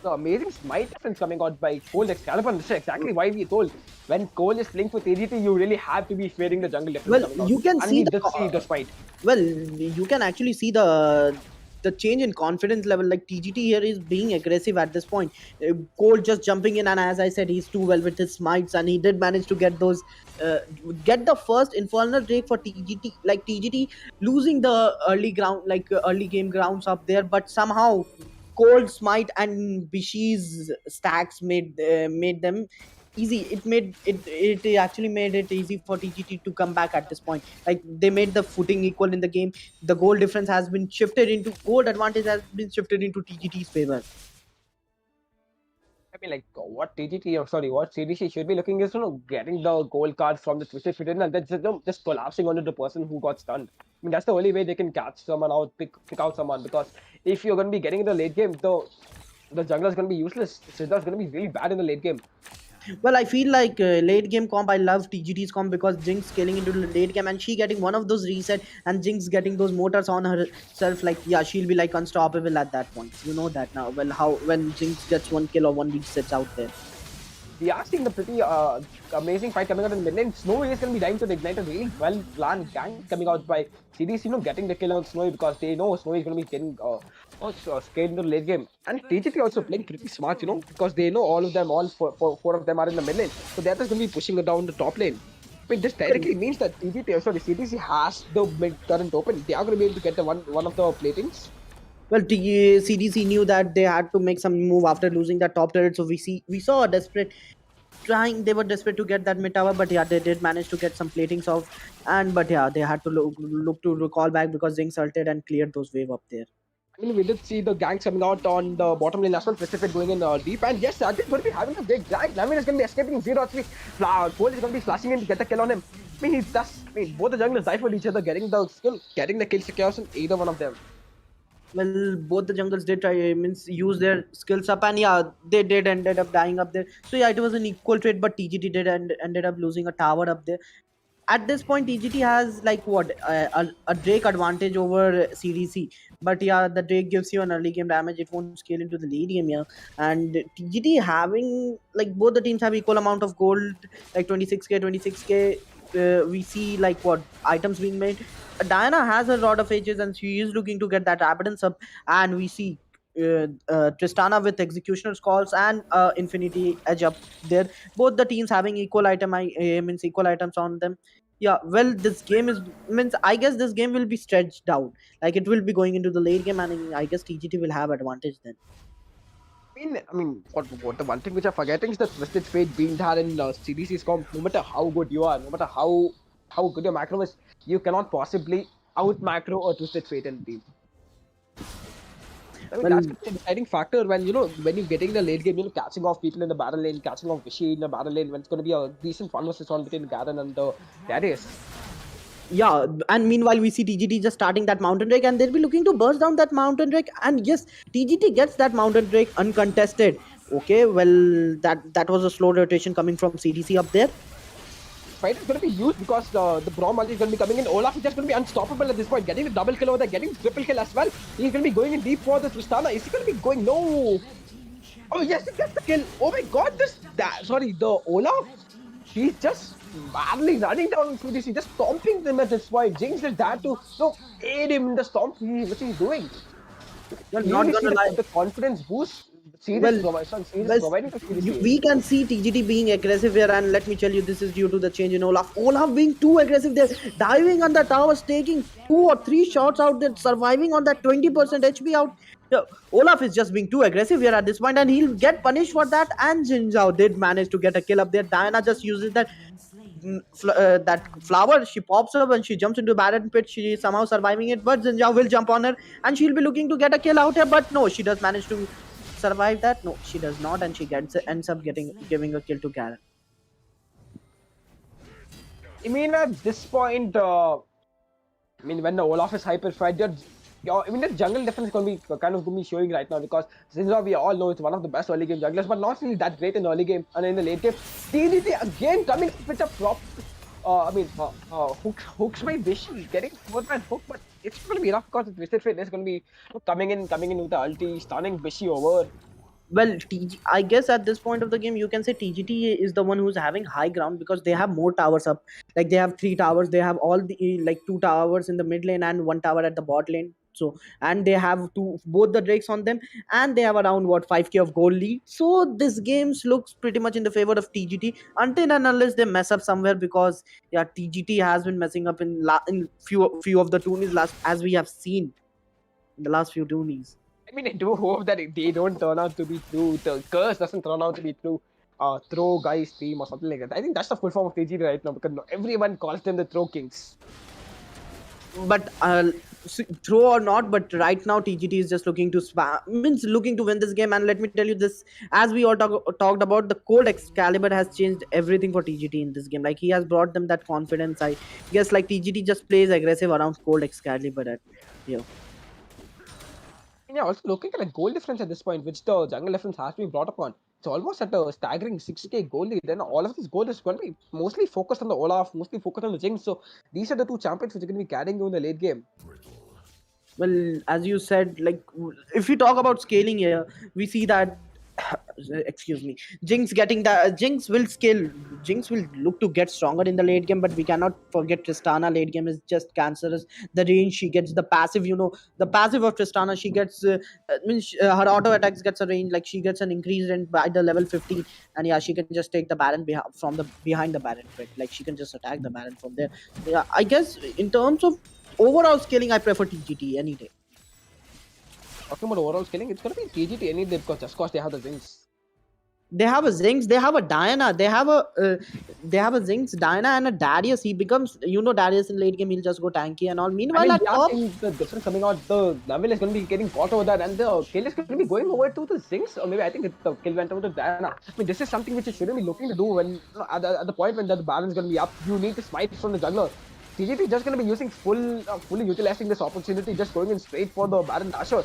The amazing smite difference coming out by Cole Excalibur. This is exactly why we told when Cole is playing for TGT, you really have to be fearing the jungle difference. Well, you can see the smite. Well, you can actually see the the change in confidence level. Like TGT here is being aggressive at this point. Cole just jumping in, and as I said, he's too well with his smites, and he did manage to get those, get the first infernal drake for TGT. Like TGT losing the early ground, like early game grounds up there, but somehow Cold Smite and Bishi's stacks made them easy. It actually made it easy for TGT to come back at this point. Like they made the footing equal in the game. The goal difference has been shifted into gold advantage has been shifted into TGT's favor. I mean, like, what TGT or sorry, what CDC should be looking is, getting the gold card from the Twisted Fit and then just collapsing onto the person who got stunned. I mean, that's the only way they can catch someone out, pick out someone. Because if you're going to be getting in the late game, the jungler is going to be useless. Siddha is going to be really bad in the late game. Well, I feel like late game comp. I love TGT's comp because Jinx scaling into the late game and she getting one of those reset and Jinx getting those motors on herself. Like yeah, she'll be like unstoppable at that point. You know that now. Well, how when Jinx gets one kill or one resets out there. We are seeing the pretty amazing fight coming out in the mid lane. Snowy is going to be dying to the ignite a really well planned gank coming out by CDC, getting the kill on Snowy because they know Snowy is going to be getting scared into the late game. And TGT also playing pretty smart, because they know all of them, four of them are in the mid lane. So they're just going to be pushing down the top lane. I mean, this directly means that CDC has the mid current open. They are going to be able to get the one of the platings. Well, CDC knew that they had to make some move after losing that top turret, so we saw a desperate trying. They were desperate to get that mid tower, but yeah, they did manage to get some platings off. And but yeah, they had to look to recall back because Zinc ulted and cleared those wave up there. I mean, we did see the ganks coming out on the bottom lane as well, Pacific going in deep. And yes, Sajid is going to be having a big gank. Navin is going to be escaping 0-3. Cole is going to be flashing in to get the kill on him. I mean, both the junglers die for each other, getting the kill secures on either one of them. Well, both the jungles did try means use their skills up, and yeah, they did ended up dying up there. So yeah, it was an equal trade, but TGT did ended up losing a tower up there. At this point, TGT has like what a Drake advantage over CDC, but yeah, the Drake gives you an early game damage. It won't scale into the late game, yeah. And TGT having like both the teams have equal amount of gold, like 26k. We see like what items being made. Diana has a lot of ages and she is looking to get that Abundance up, and we see Tristana with Executioner's calls and Infinity Edge up there. Both the teams having equal means equal items on them. Yeah, well, this game is means I guess this game will be stretched out. Like it will be going into the late game, and I guess TGT will have advantage then. What the one thing which I'm forgetting is the Twisted Fate being there in CDC's comp. No matter how good you are, no matter how good your macro is, you cannot possibly out macro or Twisted Fate in the team. I mean, Well, that's the deciding factor when when you're getting the late game, catching off people in the battle lane, catching off Vishy in the battle lane, when it's going to be a decent 1v1 between Garen and Darius. yeah, and meanwhile we see TGT just starting that mountain drake, and they'll be looking to burst down that mountain drake. And yes, TGT gets that mountain drake uncontested. Okay, well, that was a slow rotation coming from CDC up there. Fight is going to be used because the Braum multi is going to be coming in. Olaf is just going to be unstoppable at this point, getting the double kill over there, getting the triple kill as well. He's going to be going in deep for the Tristana. Is he going to be going? No. Oh yes, he gets the kill. Oh my god, the Olaf. He's just badly running down through this. He's just stomping them at this point. Jinx did that to aid him in the stomp. What he's doing. Well, not gonna lie. The confidence boost. Well, Providing to CDC. we can see TGT being aggressive here, and let me tell you, this is due to the change in Olaf. Olaf being too aggressive there, diving on the towers, taking 2 or 3 shots out there, surviving on that 20% HP out. Yeah, Olaf is just being too aggressive here at this point, and he'll get punished for that. And Jinzhao did manage to get a kill up there. Diana just uses that that flower. She pops up and she jumps into the Baron pit. She is somehow surviving it, but Jinzhao will jump on her, and she'll be looking to get a kill out here. But no, she does manage to survive that. No, she does not, and she ends up giving a kill to Garen. I mean, at this point, when the Olaf is hyper fight, the jungle defense is going to be showing right now because Zinza, we all know it's one of the best early game junglers, but not really that great in early game and in the late game. TDT again coming with a prop. Hooks by Vishy getting 4-man hook, but it's going to be enough because the Twisted Fate is going to be coming in with the ulti, stunning Vishy over. Well, I guess at this point of the game, you can say TGT is the one who's having high ground because they have more towers up. Like they have 3 towers. They have all the like 2 towers in the mid lane and 1 tower at the bot lane. So, and they have both the Drakes on them, and they have around what 5k of gold lead. So this games looks pretty much in the favor of TGT until and unless they mess up somewhere, because yeah, TGT has been messing up in few of the tourneys last, as we have seen in the last few tourneys. I mean, I do hope that they don't turn out to be true. The curse doesn't turn out to be true. Throw guys team or something like that. I think that's the full form of TGT right now, because everyone calls them the Throw Kings. But throw or not, but right now TGT is just looking to means looking to win this game. And let me tell you this, as we all talked about, the Cold Excalibur has changed everything for TGT in this game. Like, he has brought them that confidence. I guess like TGT just plays aggressive around Cold Excalibur at here. Yeah, also looking at a goal difference at this point, which the jungle difference has been brought upon. It's almost at a staggering 6k goal lead. Then all of this goal is going to be mostly focused on the Olaf, mostly focused on the Jinx. So these are the two champions which are going to be carrying you in the late game. Well, as you said, like, if we talk about scaling here, we see that excuse me, Jinx will scale. Jinx will look to get stronger in the late game, but we cannot forget Tristana late game is just cancerous. The range she gets, the passive, the passive of Tristana, she gets her auto attacks gets a range, like she gets an increased range by the level 15, and yeah, she can just take the Baron from the behind the Baron, right? Like, she can just attack the Baron from there. Yeah, I guess in terms of overall scaling, I prefer TGT any day. Talking about overall scaling, it's going to be TGT any day, because just because they have the Jinx. They have a Zinx, they have a Diana, they have a Zinx, Diana, and a Darius. He becomes, Darius in late game, he'll just go tanky and all. Meanwhile, at top, the difference coming out, the Neville is going to be getting caught over that, and the kill is going to be going over to the Zinx, or maybe I think the kill went over to Diana. I mean, this is something which you shouldn't be looking to do when at the point when the balance is going to be up. You need to smite from the jungler. TGT is just going to be using fully utilizing this opportunity, just going in straight for the Baron Dasher.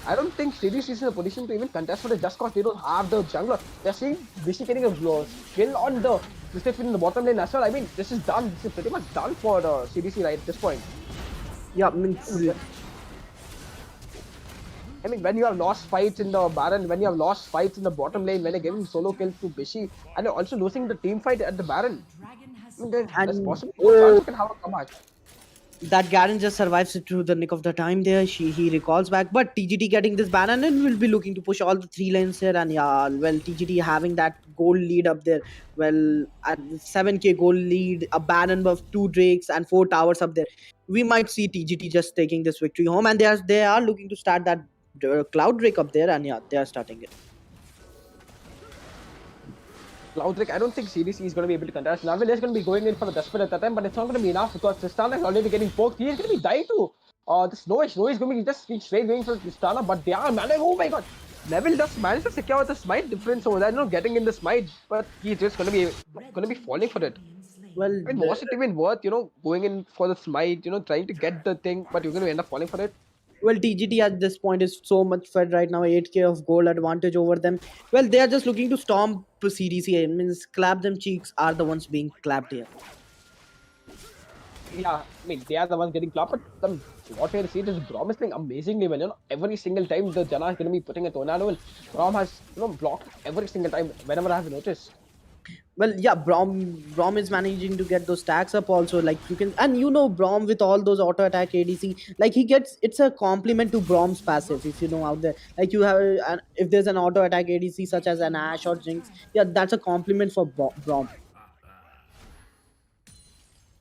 I don't think CDC is in a position to even contest for it just because they don't have the jungler. They're seeing Vishy getting a skill on the Twisted Fit in the bottom lane as well. I mean, this is done. This is pretty much done for CDC right at this point. Yeah, I mean, when you have lost fights in the Baron, when you have lost fights in the bottom lane, when you're giving solo kills to Bishi, and you're also losing the team fight at the Baron, I mean, there's possible you can have a comeback. That Garen just survives it through the nick of the time there. He recalls back, but TGT getting this ban, and then will be looking to push all the 3 lanes here. And yeah, well, TGT having that goal lead up there. Well, at 7k goal lead, a ban buff, 2 Drakes, and 4 towers up there. We might see TGT just taking this victory home, and they are looking to start that Cloud Drake up there, and yeah, they are starting it. ClapDemCheeks, I don't think CDC is going to be able to contest. Neville is going to be going in for the Desperate at that time, but it's not going to be enough because Tristana is already getting poked. He is going to be dying too. The Snowish is going to be just straight going for Tristana, but they are managing. Oh my god. Neville does manage to secure the smite difference over there, getting in the smite, but he's just going to be falling for it. Well, I mean, was it even worth, going in for the smite, trying to get the thing, but you're going to end up falling for it? Well, TGT at this point is so much fed right now, 8k of gold advantage over them. Well, they are just looking to stomp CDC. It means ClapDemCheeks are the ones being clapped here. Yeah, I mean, they are the ones getting clapped, but what we see is Braum is playing amazingly well. Every single time the Jana is going to be putting a tornado, Braum has, blocked every single time whenever I have noticed. Well, yeah, Braum is managing to get those stacks up also. Like, you can, and Braum with all those auto attack ADC, like, it's a compliment to Braum's passive. If you know out there, like, you have, if there's an auto attack ADC such as an Ashe or Jinx, yeah, that's a compliment for Braum.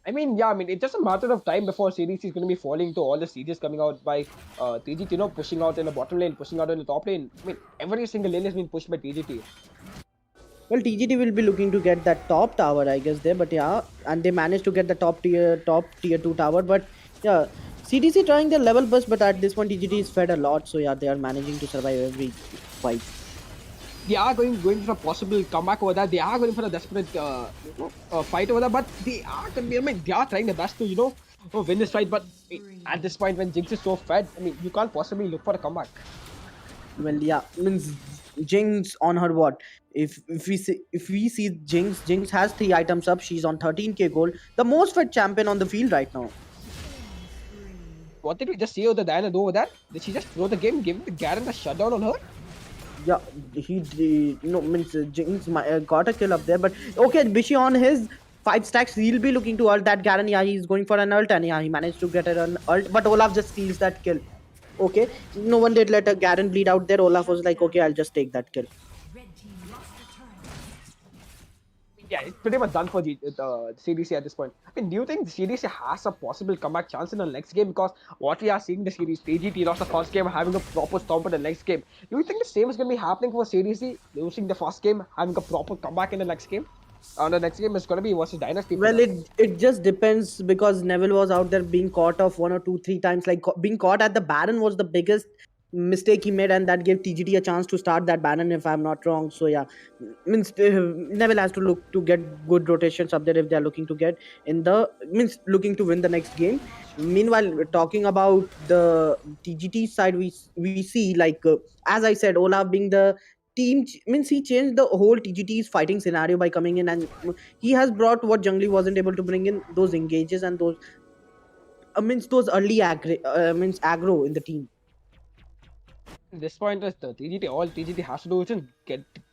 I mean, yeah, it's just a matter of time before CDC is going to be falling to all the CDs coming out by TGT, pushing out in the bottom lane, pushing out in the top lane. I mean, every single lane has been pushed by TGT. Well, TGT will be looking to get that top tower, I guess, there, but yeah, and they managed to get the top tier 2 tower, but yeah, CDC trying their level best, but at this point TGT is fed a lot, so yeah, they are managing to survive every fight. They are going for a possible comeback over that. They are going for a desperate fight over that, but they are they are trying their best to win this fight, but at this point when Jinx is so fed, you can't possibly look for a comeback. Well, yeah, means Jinx on her what? If we see Jinx has 3 items up. She's on 13k gold, the most fed champion on the field right now. What did we just see over the Diana do over that? Did she just throw the game, give the Garen a shutdown on her? Yeah, he means Jinx got a kill up there, but okay, Bishi on his 5 stacks, he'll be looking to ult that Garen. Yeah, he's going for an ult, and yeah, he managed to get an ult, but Olaf just steals that kill. Okay, no one did let a Garen bleed out there. Olaf was like, okay, I'll just take that kill. Yeah, it's pretty much done for CDC at this point. I mean, do you think the CDC has a possible comeback chance in the next game? Because what we are seeing the series, TGT lost the first game, having a proper stomp in the next game. Do you think the same is going to be happening for CDC, losing the first game, having a proper comeback in the next game? The next game is going to be versus Dynasty for Well, them. it just depends because Neville was out there being caught off one or two, three times. Like being caught at the Baron was the biggest mistake he made, and that gave TGT a chance to start that Baron, if I'm not wrong. So yeah, means Neville has to look to get good rotations up there if they are looking to get in the means looking to win the next game. Meanwhile, talking about the TGT side, we see like as I said, Olaf being the means he changed the whole TGT's fighting scenario by coming in, and he has brought what Jungli wasn't able to bring in, those engages and those means those early means aggro in the team. At this point, is the TGT, all TGT has to do is just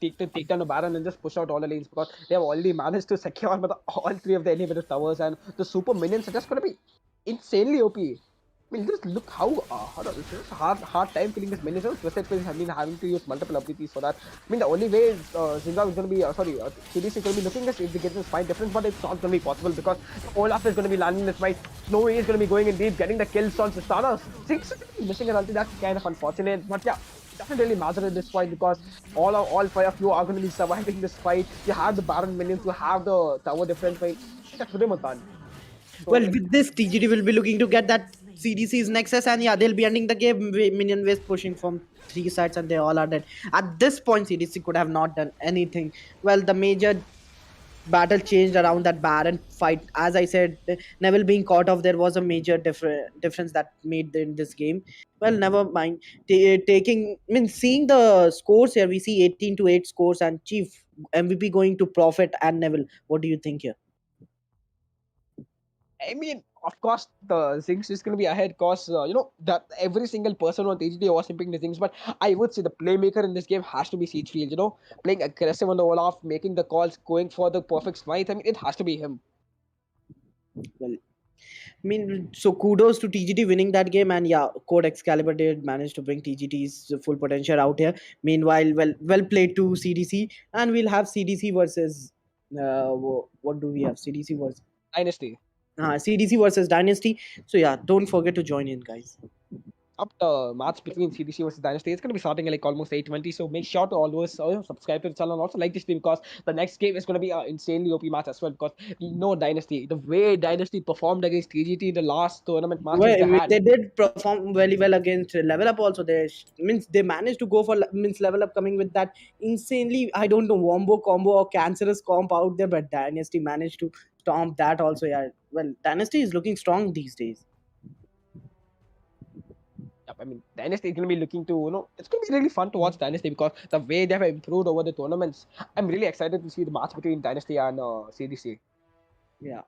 take down the Baron and just push out all the lanes because they have already managed to secure all three of the elevated towers, and the super minions are just going to be insanely OP. I mean, just look how it's a hard time killing this minions. Twisted Faces have been having to use multiple abilities for that. I mean, the only way Zinga is going to be, CDC is going to be looking is if they get this fight difference, but it's not going to be possible because Olaf is going to be landing this fight. Snowy is going to be going in deep, getting the kills on Sistana. Six missing an ulti. That's kind of unfortunate, but yeah. It doesn't really matter at this point because all five of you are going to be surviving this fight. You have the Baron minions, you have the tower difference fight. That's pretty much done. So, Well, with this, TGT will be looking to get that CDC's Nexus, and yeah, they'll be ending the game. Minion waves pushing from three sides, and they all are dead. At this point, CDC could have not done anything. Well, the major battle changed around that Baron fight. As I said, Neville being caught off there was a major difference that made in this game. Well, never mind. Taking, I mean, seeing the scores here, we see 18-8 scores, and Chief MVP going to Prophet and Neville. What do you think here? I mean, of course, the Zinx is going to be ahead because, that every single person on TGT was simping the Zinx. But I would say the playmaker in this game has to be Siegefried, playing aggressive on the Olaf, making the calls, going for the perfect smite. I mean, it has to be him. Well, I mean, so kudos to TGT winning that game, and yeah, Code Excalibur did manage to bring TGT's full potential out here. Meanwhile, well played to CDC, and we'll have CDC versus what do we have? CDC versus Dynasty. CDC versus Dynasty. So yeah, don't forget to join in, guys. Up the match between CDC versus Dynasty. It's going to be starting at like almost 8:20. So make sure to always subscribe to the channel and also like this stream because the next game is going to be an insanely OP match as well. Because we know Dynasty, the way Dynasty performed against TGT in the last tournament matches they Well, had. they did perform very well against LevelUp. Also, they means they managed to go for means LevelUp coming with that insanely, I don't know, wombo combo or cancerous comp out there, but Dynasty managed to stomp that also. Yeah, well, Dynasty is looking strong these days. I mean, Dynasty is going to be looking to, it's going to be really fun to watch Dynasty because the way they have improved over the tournaments. I'm really excited to see the match between Dynasty and CDC. Yeah.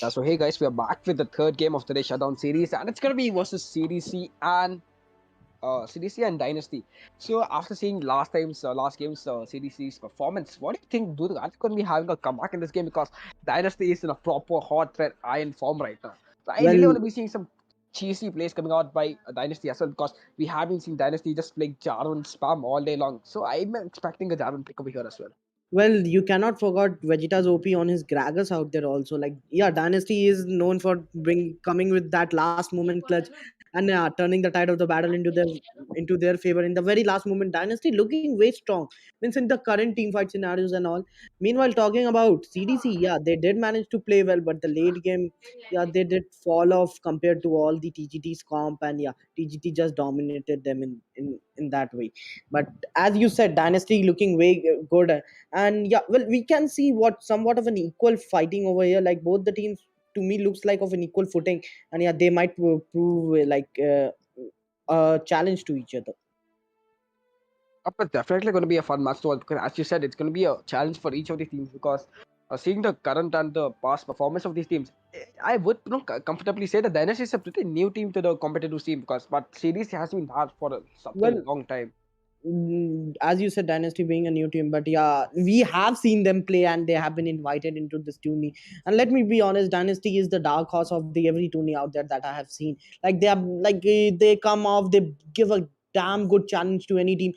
So hey guys, we are back with the third game of today's Shutdown Series, and it's gonna be versus CDC and CDC and Dynasty. So after seeing last game's CDC's performance, what do you think? Are they going to be having a comeback in this game? Because Dynasty is in a proper hot red iron form right now. So I really Well, want to be seeing some cheesy plays coming out by Dynasty as well, because we have been seeing Dynasty just playing Jarvan spam all day long. So I'm expecting a Jarvan pick over here as well. well, you cannot forget Vegeta's OP on his Gragas out there also. Like, yeah, Dynasty is known for coming with that last moment clutch and turning the tide of the battle into their favor in the very last moment. Dynasty looking way strong. Means in the current team fight scenarios and all. Meanwhile, talking about CDC, yeah, they did manage to play well, but the late game, yeah, they did fall off compared to all the TGT's comp, and yeah, TGT just dominated them in that way. But as you said, Dynasty looking way good. And yeah, well, we can see what somewhat of an equal fighting over here. Like both the teams to me looks like of an equal footing, and yeah, they might prove a challenge to each other. But definitely going to be a fun match to watch, because, as you said, it's going to be a challenge for each of these teams. Because seeing the current and the past performance of these teams, I would comfortably say that Dynasty is a pretty new team to the competitive scene. But series has been hard for such a Well, long time. as you said, Dynasty being a new team, but yeah, we have seen them play and they have been invited into this tourney. And let me be honest, Dynasty is the dark horse of the every tourney out there that I have seen. Like they are like they come off, they give a damn good challenge to any team.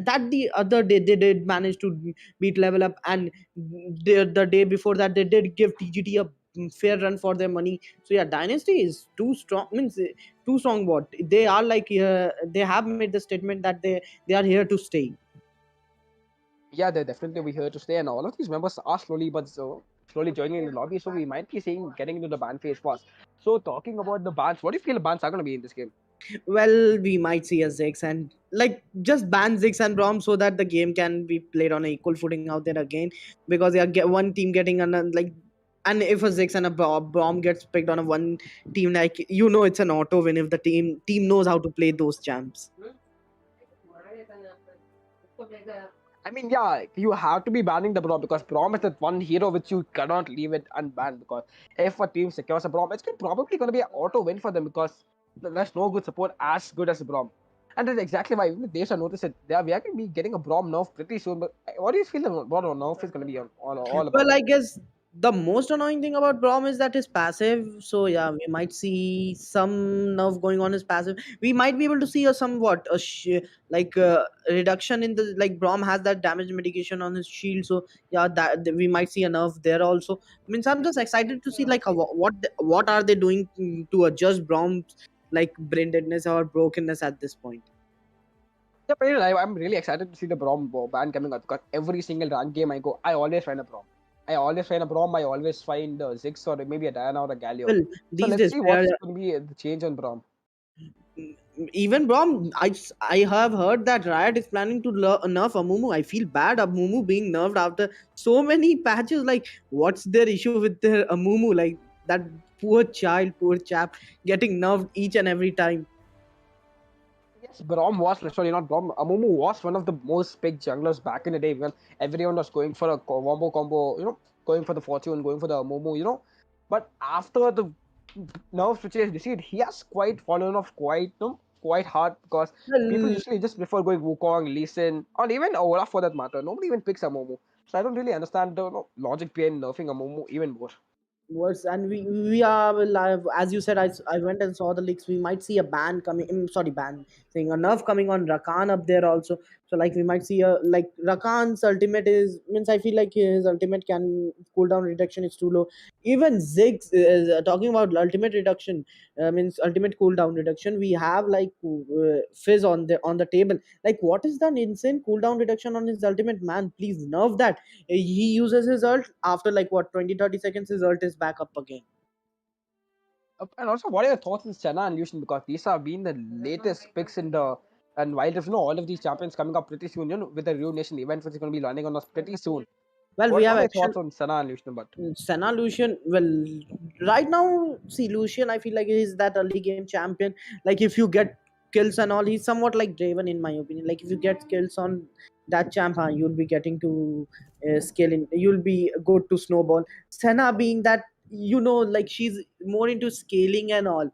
That the other day they did manage to beat Level Up, and the day before that they did give TGT a fair run for their money. So yeah, Dynasty is too strong. Means too strong. What they are like? They have made the statement that they are here to stay. Yeah, they're definitely be here to stay, and all of these members are slowly but slowly joining in the lobby. So we might be seeing getting into the ban phase fast. So talking about the bans, what do you feel the bans are going to be in this game? Well, we might see a Zix and like just ban Zix and Brom so that the game can be played on an equal footing out there again. Because yeah, get one team getting on like, and if a Zix and a Brom gets picked on a one team, like it's an auto win if the team knows how to play those champs. I mean, yeah, you have to be banning the Braum, because Braum is that one hero which you cannot leave it unbanned. Because if a team secures a Braum, it's probably going to be an auto win for them, because there's no good support as good as Braum. And that's exactly why even the devs have noticed it. We are going to be getting a Braum nerf pretty soon. But what do you feel the Braum nerf is going to be on all Well, about? I guess the most annoying thing about Brom is that his passive. So yeah, we might see some nerf going on his passive. We might be able to see a somewhat reduction in the like Brom has that damage mitigation on his shield. So yeah, that we might see a nerf there also. Means I'm just excited to see like what are they doing to adjust Brom's like brain-deadness or brokenness at this point. Yeah, but I'm really excited to see the Braum ban coming out, because every single rank game I go, I always find a Braum. I always find a Braum. I always find a Ziggs or maybe a Diana or a Galio. Well, So these let's days see what's going to be the change on Braum. even Brom, I have heard that Riot is planning to nerf Amumu. I feel bad Amumu being nerfed after so many patches. Like, what's their issue with their Amumu? Like that poor child, poor chap, getting nerfed each and every time. Yes, Braum was, sorry, not Braum. Amumu was one of the most big junglers back in the day, when everyone was going for a combo, going for the Fortune, going for the Amumu. But after the nerfs which he has received, he has quite fallen off quite hard, because people Well, usually just prefer going Wukong, Lee Sin, or even Olaf for that matter. Nobody even picks Amumu. So I don't really understand the logic behind nerfing Amumu even more. worse, and we are live. As you said, I went and saw the leaks. We might see a ban coming. Sorry, ban saying a nerf coming on Rakan up there also. So like we might see a like Rakan's ultimate is means I feel like his ultimate can cooldown reduction is too low. Even Ziggs is talking about ultimate reduction. Means ultimate cooldown reduction. We have like Fizz on the table. Like what is that insane cooldown reduction on his ultimate, man? Please nerf that. He uses his ult after like what 20-30 seconds his ult is back up again. And also, what are your thoughts on Senna and Lucian? Because these have been the latest picks in the. And while there's all of these champions coming up pretty soon, with the Rio Nation event, which is going to be running on us pretty soon. Well, we What have are your actual thoughts on Senna and Lucian? But Senna Lucian. Well, right now, see Lucian. I feel like he's that early game champion. Like if you get kills and all, he's somewhat like Draven in my opinion. Like if you get kills on that champ, you'll be getting to scale in. You'll be good to snowball. Senna being that like she's more into scaling and all.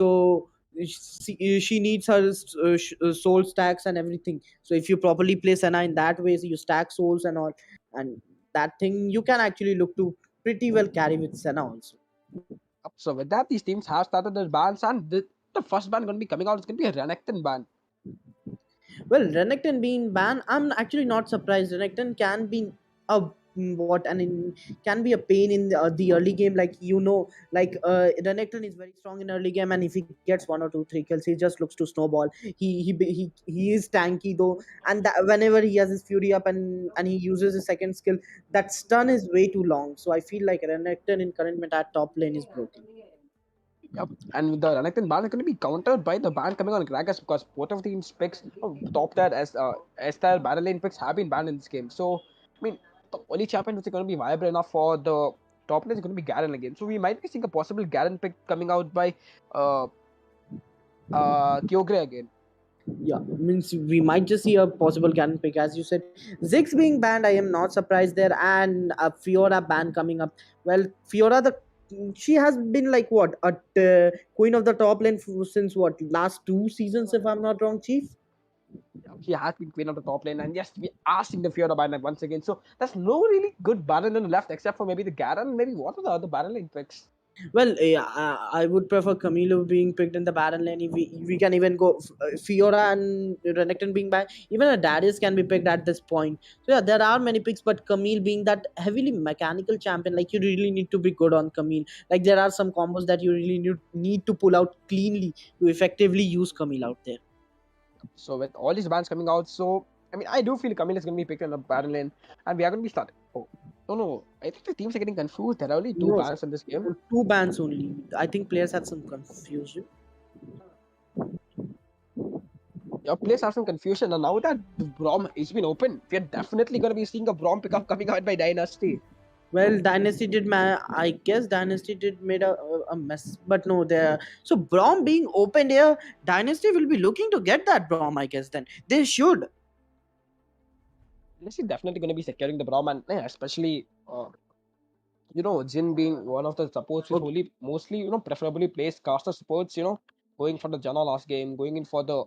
So she needs her soul stacks and everything. So if you properly play Senna in that way, so you stack souls and all, and that thing you can actually look to pretty well carry with Senna also. So with that, these teams have started their bans, and the first ban going to be coming out is going to be a Renekton ban. Well, Renekton being banned, I'm actually not surprised. Renekton can be a what and can be a pain in the early game. Like like Renekton is very strong in early game, and if he gets 1 or 2 3 kills, he just looks to snowball. He is tanky though, and whenever he has his fury up and he uses his second skill, that stun is way too long. So I feel like Renekton in current meta at top lane is broken. Yep. And the Renekton ban is going to be countered by the ban coming on Gragas because both of the teams picks top tier as their battle lane picks have been banned in this game. So I mean the only champion which is going to be viable enough for the top lane is going to be Garen again. So we might be seeing a possible Garen pick coming out by uh Kyogre again. Yeah, means we might just see a possible canon pick, as you said. Ziggs being banned, I am not surprised there, and a Fiora ban coming up. Well, Fiora, she has been like what a queen of the top lane since what last 2 seasons, if I'm not wrong, Chief. He has been queen of the top lane, and yes, we are seeing the Fiora ban once again. So there's no really good Baron on the left except for maybe the Garen. Maybe what are the other Baron lane picks? Well, yeah, I would prefer Camilo being picked in the Baron lane. If we can even go Fiora and Renekton being back. Even a Darius can be picked at this point. So yeah, there are many picks, but Camille being that heavily mechanical champion, like you really need to be good on Camille. Like there are some combos that you really need to pull out cleanly to effectively use Camille out there. So with all these bans coming out, so I mean, I do feel Camille is going to be picked in the Baron lane, and we are going to be starting. Oh, no! I think the teams are getting confused. There are only two No, bans in this game. 2 bans only. I think players had some confusion. Your players have some confusion, and now that the Brom has been open, we are definitely going to be seeing a Brom pickup coming out by Dynasty. Well, Dynasty did. I guess Dynasty did made a mess, but no, there. So Brom being opened here, Dynasty will be looking to get that Brom. I guess then they should. Dynasty definitely going to be securing the Brom, and especially Jin being one of the supports which Okay, only mostly preferably plays caster supports. Going for the Janna last game, going in for the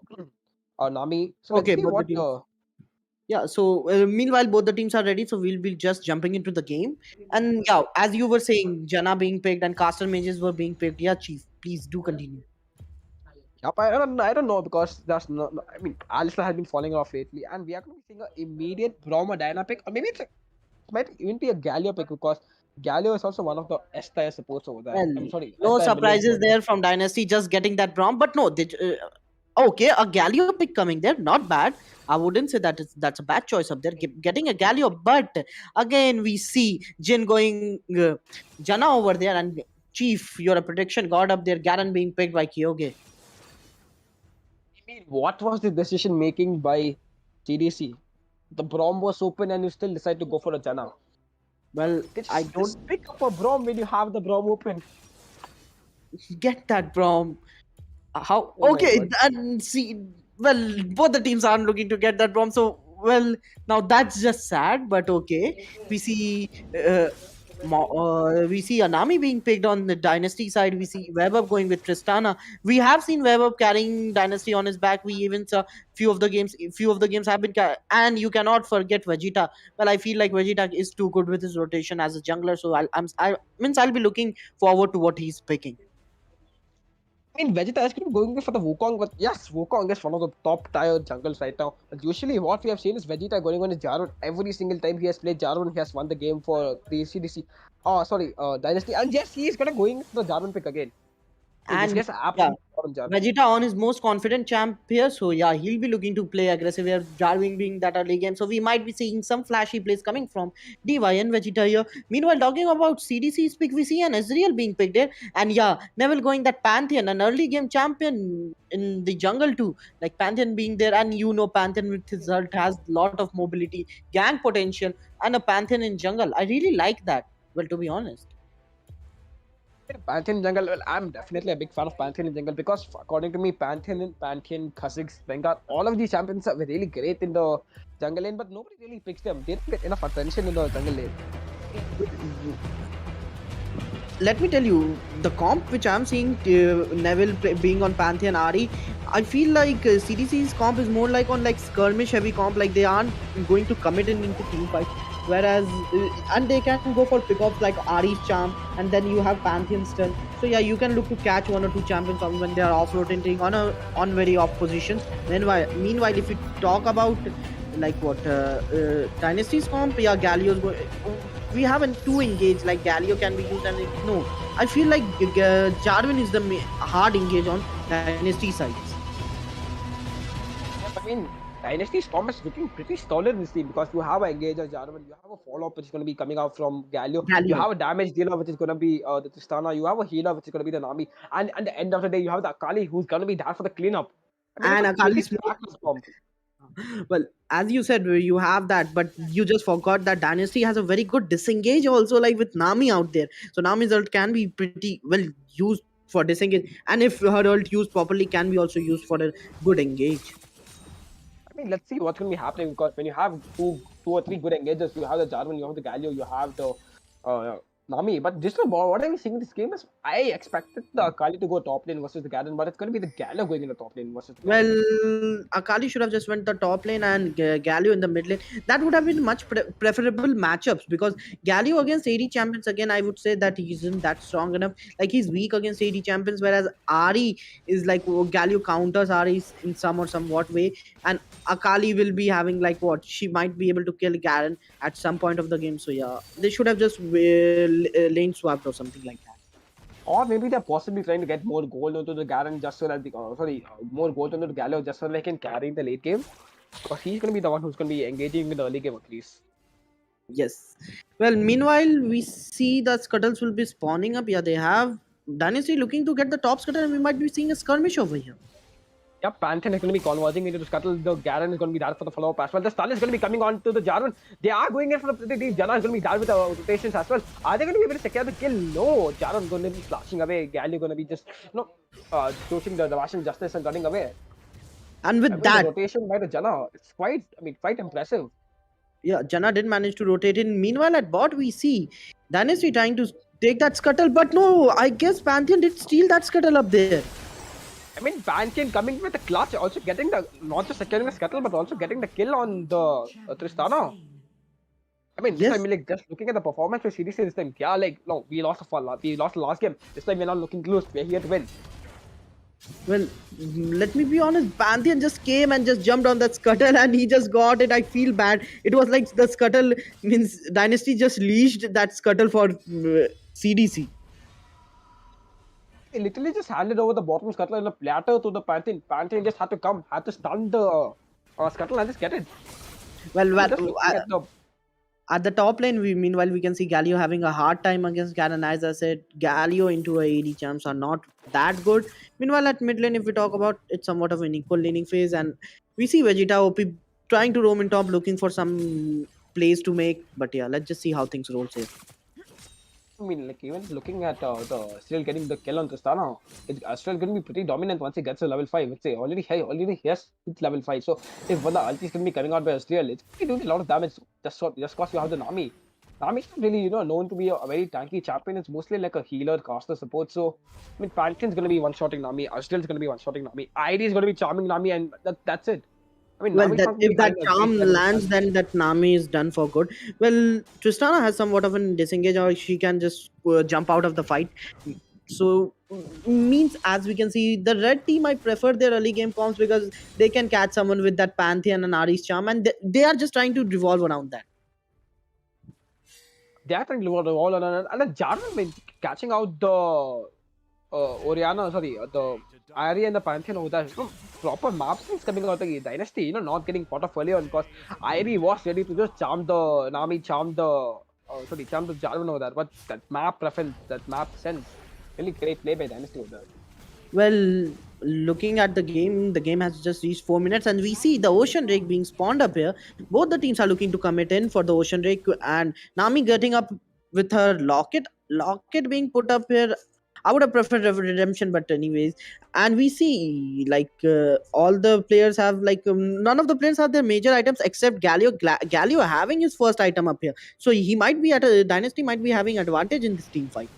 Nami. So let's okay, see both the what. teams. Yeah. So meanwhile, both the teams are ready. So we'll be just jumping into the game. And yeah, as you were saying, Jana being picked and caster mages were being picked. Yeah, Chief, please do continue. Yep, I don't know because that's not. I mean, Alistair has been falling off lately, and we are going to be seeing an immediate Brahma Diana pick, or maybe it might even be a Galio pick because Galio is also one of the S tier supports over there. Well, I'm sorry, S no tier minions surprises over there. there from Dynasty just getting that Brom, but no, okay, a Galio pick coming there, not bad. I wouldn't say that's a bad choice up there, getting a Galio, but again we see Jin going Jana over there, and Chief, you're a prediction god up there, Garen being picked by Kyoge. I mean, what was the decision making by CDC? The Brom was open, and you still decide to go for a Jana. Well, I don't Just pick up a Brom when you have the Brom open. get that Brom. How? Oh my Okay, god. and see, well, both the teams aren't looking to get that Brom, so well, now that's just sad, but okay. We see we see Anami being picked on the Dynasty side. We see WebUp going with Tristana. We have seen WebUp carrying Dynasty on his back. We even saw few of the games have been and you cannot forget Vegeta. Well, I feel like Vegeta is too good with his rotation as a jungler, so I'll be looking forward to what he's picking. I mean, Vegeta is going to be going for the Wukong, but yes, Wukong is one of the top tier jungles right now. But usually, what we have seen is Vegeta going on his Jarvan. Every single time he has played Jarvan, he has won the game for the CDC. Oh, sorry, Dynasty. And yes, he is going to going for the Jarvan pick again. In this And case, yeah, absolutely on Jarvan. Vegeta on his most confident champ here, so yeah, he'll be looking to play aggressive here, Jarvin being that early game. So we might be seeing some flashy plays coming from DY and Vegeta here. Meanwhile, talking about CDC's pick, we see an Ezreal being picked here. And yeah, Neville going that Pantheon, an early game champion in the jungle too. Like Pantheon being there, and Pantheon with his ult has lot of mobility, gang potential, and a Pantheon in jungle. I really like that. Well, to be honest. Pantheon jungle. Well, I'm definitely a big fan of Pantheon in jungle because, according to me, Pantheon, Kha'Zix, Vanguard, all of these champions are really great in the jungle lane, but nobody really picks them. They don't get enough attention in the jungle lane. let me tell you, the comp which I'm seeing, Neville being on Pantheon Ari, I feel like CDC's comp is more like on like skirmish heavy comp. Like they aren't going to commit into team fights. Whereas, and they can go for pickups like Ari's charm, and then you have Pantheon still. So yeah, you can look to catch one or two champions on when they are off rotating on very off positions. Meanwhile, if you talk about like what Dynasty's comp, yeah, Galio's going. We haven't too engaged like Galio can be used, and no, I feel like Jarvan is the hard engage on Dynasty sides. I mean, Dynasty's comp is looking pretty solid in this team because you have a Engager Jarvan, you have a follow-up which is going to be coming out from Galio, you Galio have a damage dealer which is going to be the Tristana, you have a healer which is going to be the Nami, and at the end of the day, you have the Akali who's going to be there for the cleanup. I mean, and it's a pretty Akali's stacked comp. well, as you said, you have that, but you just forgot that Dynasty has a very good disengage also, like with Nami out there. So Nami's ult can be pretty well used for disengage, and if her ult used properly, can be also used for a good engage. I mean, let's see what's going to be happening because when you have two or three good engagers, you have the Jarvan, you have the Galio, you have the Nami. But just about what I'm seeing in this game is I expected the Akali to go top lane versus the Garen, but it's going to be the Galio going in the top lane versus the Well, Garen. Akali should have just went the top lane and Galio in the mid lane. That would have been much preferable matchups because Galio against AD champions, again, I would say that he isn't that strong enough. Like he's weak against AD champions, whereas Ari is like Galio counters Ari in some or somewhat way, and Akali will be having like what she might be able to kill Garen at some point of the game. So yeah, they should have just lane swapped or something like that. Or maybe they're possibly trying to get more gold onto the Garen just so that more gold onto the Galio just so they can carry in the late game. Because he's going to be the one who's going to be engaging in the early game at least. Yes. Well, meanwhile, we see the scuttles will be spawning up. Yeah, they have Dynasty looking to get the top scuttle, and we might be seeing a skirmish over here. Yep, Pantheon is going to be converging into the Scuttle. The Garen is going to be there for the follow-up as well. The stun is going to be coming on to the Jarvan. They are going in for the pretty deep. Janna is going to be there with the rotations as well. Are they going to be able to secure the kill? No. Jarvan is going to be flashing away. Galio going to be just, choosing the Russian justice and running away. And with I mean, that, the rotation by the Janna, it's quite impressive. yeah, Janna did manage to rotate in. Meanwhile, at bot, we see Dynasty trying to take that scuttle, but no, I guess Pantheon did steal that scuttle up there. I mean, Pantheon coming with a clutch, also getting not just securing the Scuttle, but also getting the kill on the Tristana. I mean, this Yes. time, like, just looking at the performance of CDC this time, yeah, like, no, we lost the last game. This time, we're not looking to lose. We're here to win. Well, let me be honest. Pantheon just came and just jumped on that scuttle, and he just got it. I feel bad. It was like the scuttle means Dynasty just leashed that scuttle for CDC. They literally just handed over the bottom Scuttle in a platter to the Pantheon. Pantheon just had to stun the Scuttle and just get it. Well, Just looking at the at the top lane, meanwhile we can see Galio having a hard time against Garen. As I said, Galio into a AD champs are not that good. Meanwhile, at mid lane, if we talk about it's somewhat of an equal laning phase, and we see Vegeta OP trying to roam in top, looking for some plays to make. But yeah, let's just see how things roll here. I mean, like, even looking at the still getting the kill on Tristana, it's still going to be pretty dominant once he gets to level 5. Let's say already he has level 5. So if when the ulti is going to be coming out by Astriel, it's going to be doing a lot of damage just because you have the Nami. Nami's not really, known to be a very tanky champion. It's mostly like a healer, caster, support. So, I mean, Pantheon's going to be one-shotting Nami. Astriel's going to be one-shotting Nami. ID is going to be charming Nami, and that's it. I mean, Well, Nami's that not going to if be that having a charm great level lands, then that Nami is done for good. Well, Tristana has somewhat of an disengage, or she can just jump out of the fight. So means as we can see, the red team might prefer their early game comps because they can catch someone with that Pantheon and Ari's charm, and they are just trying to revolve around that. They are trying to roll on, and then Jarvan, I mean, catching out the Oriana, the Ari and the Pantheon over there. Proper map things coming out of the Dynasty, not getting caught off early on because Ari was ready to just charm the Nami, charm the Jarvan over there. But that map preference, that map sense, really great play by Dynasty over there. Well, looking at the game has just reached 4 minutes, and we see the Ocean Drake being spawned up here. Both the teams are looking to commit in for the Ocean Drake, and Nami getting up with her locket being put up here. I would have preferred redemption, but anyways, and we see like all the players have like none of the players have their major items except Galio. Galio having his first item up here, so he might be at a Dynasty might be having advantage in this team fight.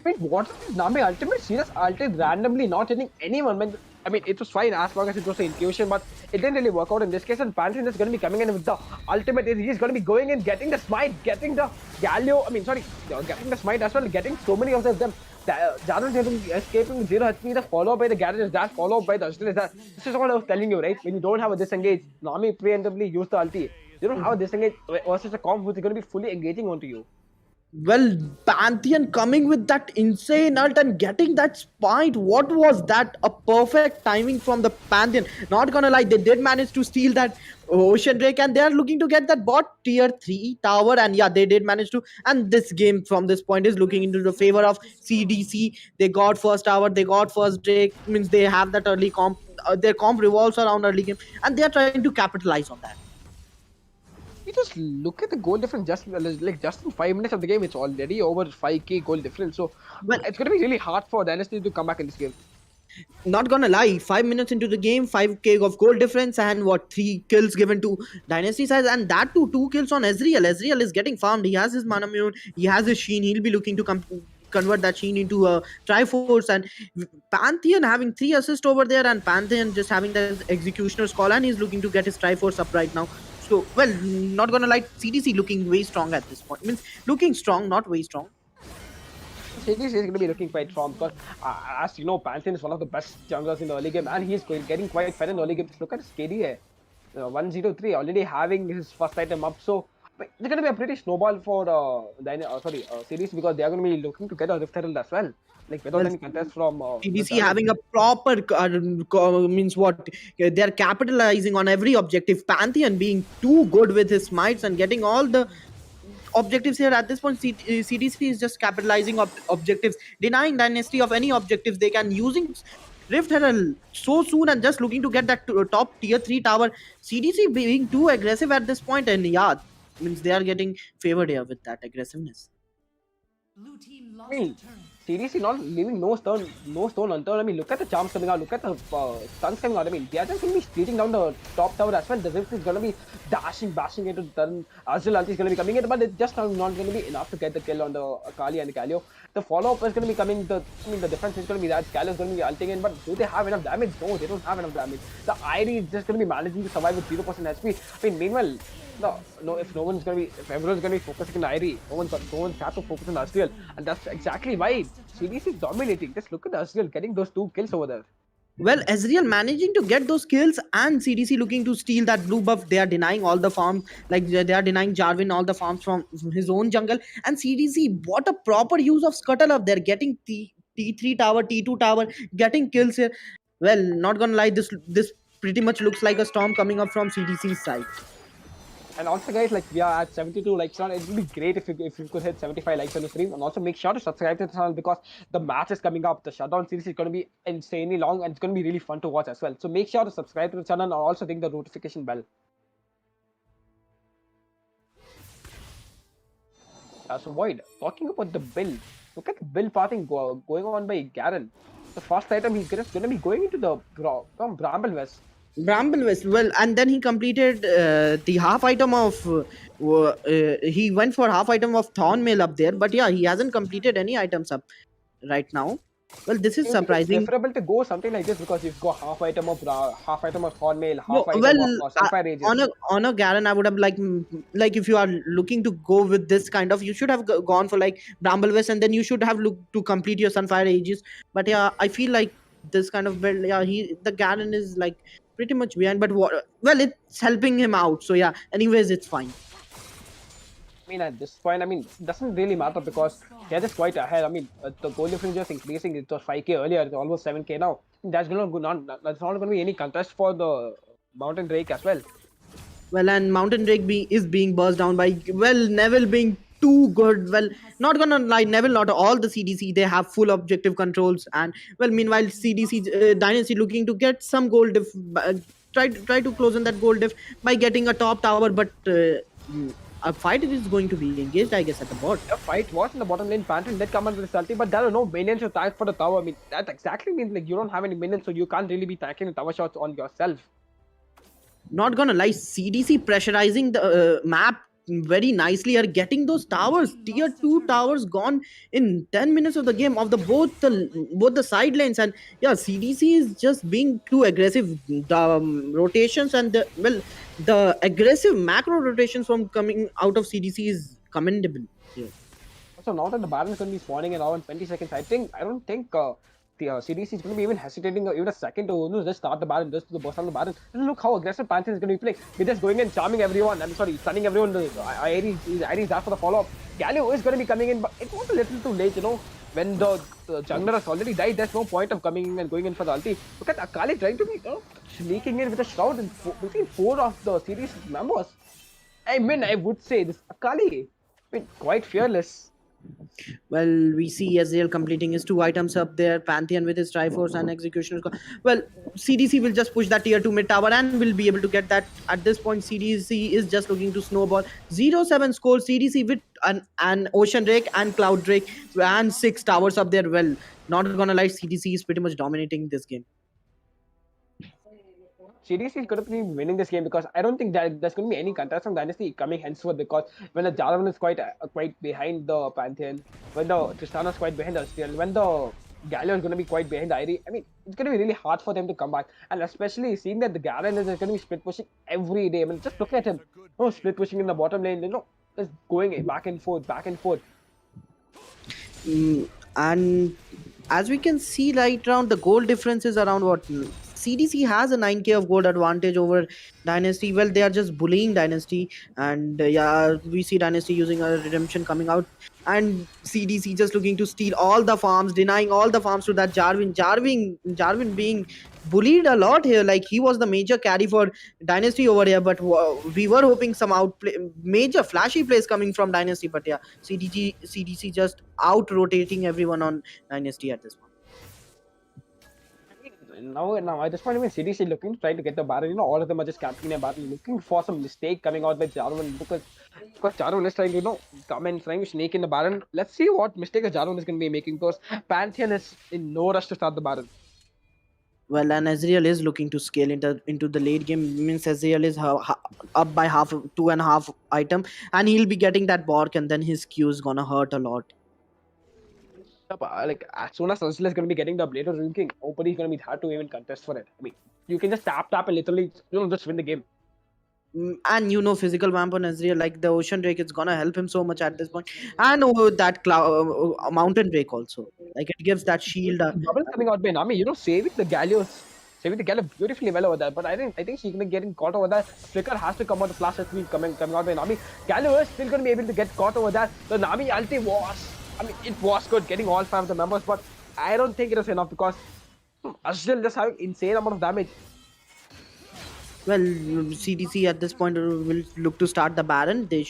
Wait, what is Nami ultimate? She just ulted randomly, not hitting anyone. I mean, it was fine as long as it was an intuition, but it didn't really work out in this case. And Pantheon is going to be coming in with the ultimate. He's going to be going in, getting the smite, getting the Galio. I mean, sorry, getting the smite as well, getting so many of them. Jarvan escaping 0 HP, the follow by the Garage is that, followed by the Astral is that. This is what I was telling you, right? When you don't have a disengage, Nami preemptively use the ulti. You don't have a disengage versus a comp who's going to be fully engaging onto you. Well, Pantheon coming with that insane ult and getting that spite. What was that? A perfect timing from the Pantheon. Not gonna lie, they did manage to steal that Ocean Drake and they are looking to get that bot tier 3 tower. And yeah, they did manage to. And this game from this point is looking into the favor of CDC. They got first tower, they got first Drake. Means they have that early comp. Their comp revolves around early game and they are trying to capitalize on that. You just look at the goal difference just in 5 minutes of the game. It's already over 5k goal difference. So Well, it's going to be really hard for Dynasty to come back in this game. Not gonna lie, 5 minutes into the game, 5k of goal difference, and what 3 kills given to Dynasty size, and that too 2 kills on Ezreal. Ezreal is getting farmed. He has his Manamune, he has his Sheen. He'll be looking to convert that Sheen into a Triforce, and Pantheon having 3 assists over there, and Pantheon just having the Executioner's call, and he's looking to get his Triforce up right now. So, well, not gonna lie, CDC looking way strong at this point. Means looking strong, not way strong. CDC is going to be looking quite strong because, as you know, Pantheon is one of the best junglers in the early game, and he's getting quite fed in the early game. Just look at his KD here, 103, already having his first item up. So it's going to be a pretty snowball for CDC because they are going to be looking to get a Rift Herald as well. Like without any contest from TDC having a proper means what they're capitalizing on every objective. Pantheon being too good with his smites and getting all the objectives here at this point. CDC is just capitalizing objectives, denying Dynasty of any objectives they can, using Rift Herald so soon and just looking to get that top tier 3 tower. CDC being too aggressive at this point, and yeah, means they are getting favored here with that aggressiveness. I mean, CDC not leaving no stone unturned. I mean, look at the charms coming out. Look at the stuns coming out. I mean, they are just going to be streeting down the top tower as well. The Rift is going to be bashing into the turn. Azul ulti is going to be coming in, but it's just not going to be enough to get the kill on the Akali and the Galio. The follow-up is going to be coming. The defense is going to be that Galio is going to be ulting in, but do they have enough damage? No, they don't have enough damage. The ID is just going to be managing to survive with 0% HP. I mean, meanwhile, if everyone's going to be focusing on Irie, no one's have to focus on Azrael, and that's exactly why CDC is dominating. Just look at Azrael getting those 2 kills over there. Well, Ezreal managing to get those kills, and CDC looking to steal that blue buff. They are denying all the farm, like they are denying Jarvan all the farms from his own jungle. And CDC, what a proper use of ScuttleUp. They're getting T3 tower, T2 tower, getting kills here. Well, not gonna lie, this pretty much looks like a storm coming up from CDC's side. And also, guys, like we are at 72 likes now. It would be great if you could hit 75 likes on the stream. And also make sure to subscribe to the channel because the match is coming up. The Shutdown Series is going to be insanely long and it's going to be really fun to watch as well. So make sure to subscribe to the channel and also ring the notification bell. So Void, talking about the build. Look at the build pathing going on by Garen. The first item he's just going to be going into the Bramble West. Well, and then he completed the half item of he went for half item of Thorn Mail up there, but yeah, he hasn't completed any items up right now. Well, this is surprising. It's preferable to go something like this because you've got half item of Thorn Mail, item of Sunfire Ages. On a Garen, I would have like if you are looking to go with this kind of, you should have gone for like Bramble West, and then you should have looked to complete your Sunfire Ages. But yeah, I feel like this kind of build, yeah, the Garen is like pretty much behind, but well, it's helping him out. So yeah, anyways, it's fine. I mean, at this point, it doesn't really matter because they're just quite ahead. I mean, the goal difference is increasing. It was 5k earlier, it's almost 7k now. That's not going to be any contest for the Mountain Drake as well. Well, and Mountain Drake is being burst down by, well, Neville being too good. Well, not gonna lie, Neville, not all the CDC, they have full objective controls, and well, meanwhile CDC Dynasty looking to get some gold diff, try to close on that gold diff by getting a top tower, but a fight is going to be engaged, I guess, at the bot. A fight was in the bottom lane. Pantheon did come under the ulti, but there are no minions to tank for the tower. I mean, that exactly means like you don't have any minions, so you can't really be tanking the tower shots on yourself. Not gonna lie, CDC pressurizing the map very nicely are getting those towers. Tier 2 towers gone in 10 minutes of the game of the both the side lanes. And yeah, CDC is just being too aggressive. The rotations and the aggressive macro rotations from coming out of CDC is commendable here. So now that the Baron is going to be spawning in around 20 seconds, I don't think the CDC is going to be even hesitating even a second to just start the Baron, just to burst on the Baron. And look how aggressive Pantheon is going to be playing. He's just going and charming everyone. I'm sorry, stunning everyone. Aries there for the follow-up. Galio is going to be coming in, but it was a little too late, when the jungler has already died. There's no point of coming in and going in for the ulti. Look at Akali trying to be sneaking in with a shroud between 4 of the series members. I mean, I would say this Akali, quite fearless. Well, we see Ezreal completing his 2 items up there, Pantheon with his Triforce and Executioner. Well, CDC will just push that tier 2 mid tower and will be able to get that. At this point, CDC is just looking to snowball. 0-7 score, CDC with an Ocean Drake and Cloud Drake and 6 towers up there. Well, not gonna lie, CDC is pretty much dominating this game. CDC is going to be winning this game because I don't think that there's going to be any contest from Dynasty coming henceforth, because when the Jarvan is quite behind the Pantheon, when the Tristana is quite behind the Astral, when the Galio is going to be quite behind the Irie, I mean, it's going to be really hard for them to come back. And especially seeing that the Garen is going to be split pushing every day. I mean, just look at him. Split pushing in the bottom lane, just going back and forth, back and forth. And as we can see right around, the goal difference is around what? CDC has a 9k of gold advantage over Dynasty. Well, they are just bullying Dynasty, and yeah, we see Dynasty using a redemption coming out, and CDC just looking to steal all the farms, denying all the farms to that Jarvan being bullied a lot here. Like, he was the major carry for Dynasty over here, but we were hoping some major flashy plays coming from Dynasty, but yeah, CDC just out rotating everyone on Dynasty at this point. Now at this point, even CDC looking to try to get the Baron. All of them are just capturing a Baron, looking for some mistake coming out by Jarvan, because Jarvan is trying to come and trying to snake in the Baron. Let's see what mistake Jarvan is going to be making, because Pantheon is in no rush to start the Baron. Well, and Ezreal is looking to scale into the late game. Means Ezreal is up by 2.5 item, and he'll be getting that Bork, and then his Q is gonna hurt a lot. Like, as soon as Ezreal is going to be getting the Blade of Ruin King, nobody's going to be hard to even contest for it. I mean, you can just tap and literally just win the game. And physical vamp on Ezreal, like the Ocean Drake, it's gonna help him so much at this point. And that Mountain Drake also, like, it gives that shield. Bubble coming out by Nami, saving the Gallios. Saving the Galio beautifully well over there, but I think she's gonna get caught over there. Flicker has to come out. The flash has to be coming out by Nami. Galio is still gonna be able to get caught over there. The Nami ulti it was good, getting all 5 of the members, but I don't think it was enough, because Ezreal just having insane amount of damage. Well, CDC at this point will look to start the Baron. They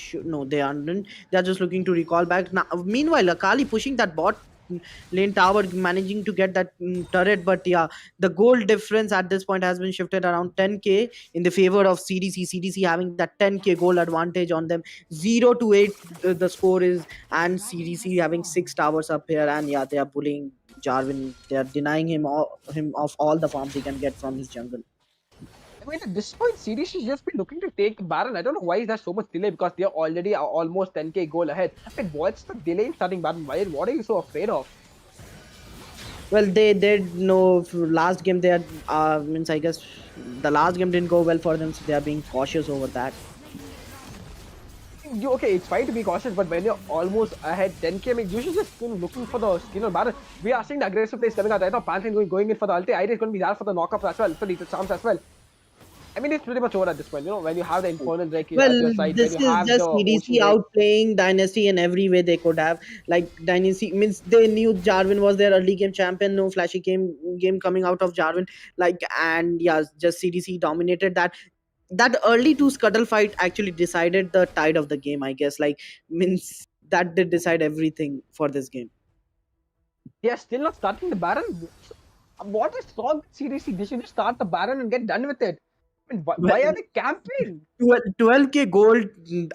aren't. They're just looking to recall back. Now, meanwhile, Akali pushing that bot lane tower, managing to get that turret, but yeah, the goal difference at this point has been shifted around 10k in the favor of CDC. CDC having that 10k goal advantage on them. 0-8 the score is, and CDC having 6 towers up here, and yeah, they are bullying Jarvan. They are denying him of all the farms he can get from his jungle. I mean, at this point, CDC has just been looking to take Baron. I don't know why is there so much delay, because they are already almost 10k goal ahead. I mean, what's the delay in starting Baron? What are you so afraid of? Well, they did know last game they had, means I guess the last game didn't go well for them, so they are being cautious over that. Okay, it's fine to be cautious, but when you're almost ahead 10k, I mean, you should just looking for the skin on Baron. We are seeing the aggressive plays coming out right now. Pantheon going in for the ulti. Iris is going to be there for the knockup as well, for the charms as well. I mean, it's pretty much over at this point, when you have the Infernal Drake at your side. This is just CDC outplaying Dynasty in every way they could have. Like, Dynasty means they knew Jarvan was their early game champion, no flashy game coming out of Jarvan. Like, and yeah, just CDC dominated that. That early 2 scuttle fight actually decided the tide of the game, I guess. Like, means that did decide everything for this game. They are still not starting the Baron. What is wrong with CDC? They should just start the Baron and get done with it. I mean, why are they camping? 12k gold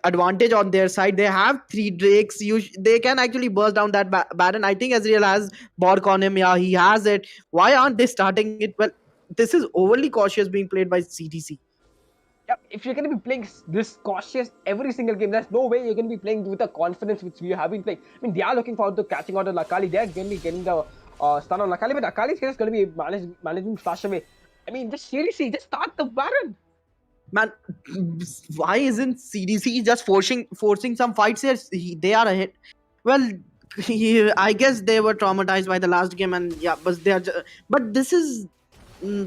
advantage on their side. They have 3 Drakes. They can actually burst down that Baron. I think Ezreal has Bork on him. Yeah, he has it. Why aren't they starting it? Well, this is overly cautious being played by CDC. Yeah, if you're going to be playing this cautious every single game, there's no way you're going to be playing with the confidence which we have been playing. I mean, they are looking forward to catching out on Akali. They're going to be getting the stun on Akali, but Akali's just going to be managing flash away. I mean, just seriously, just start the Baron. Man, why isn't CDC just forcing some fights here? They are ahead. Well, I guess they were traumatized by the last game, and yeah, but but this is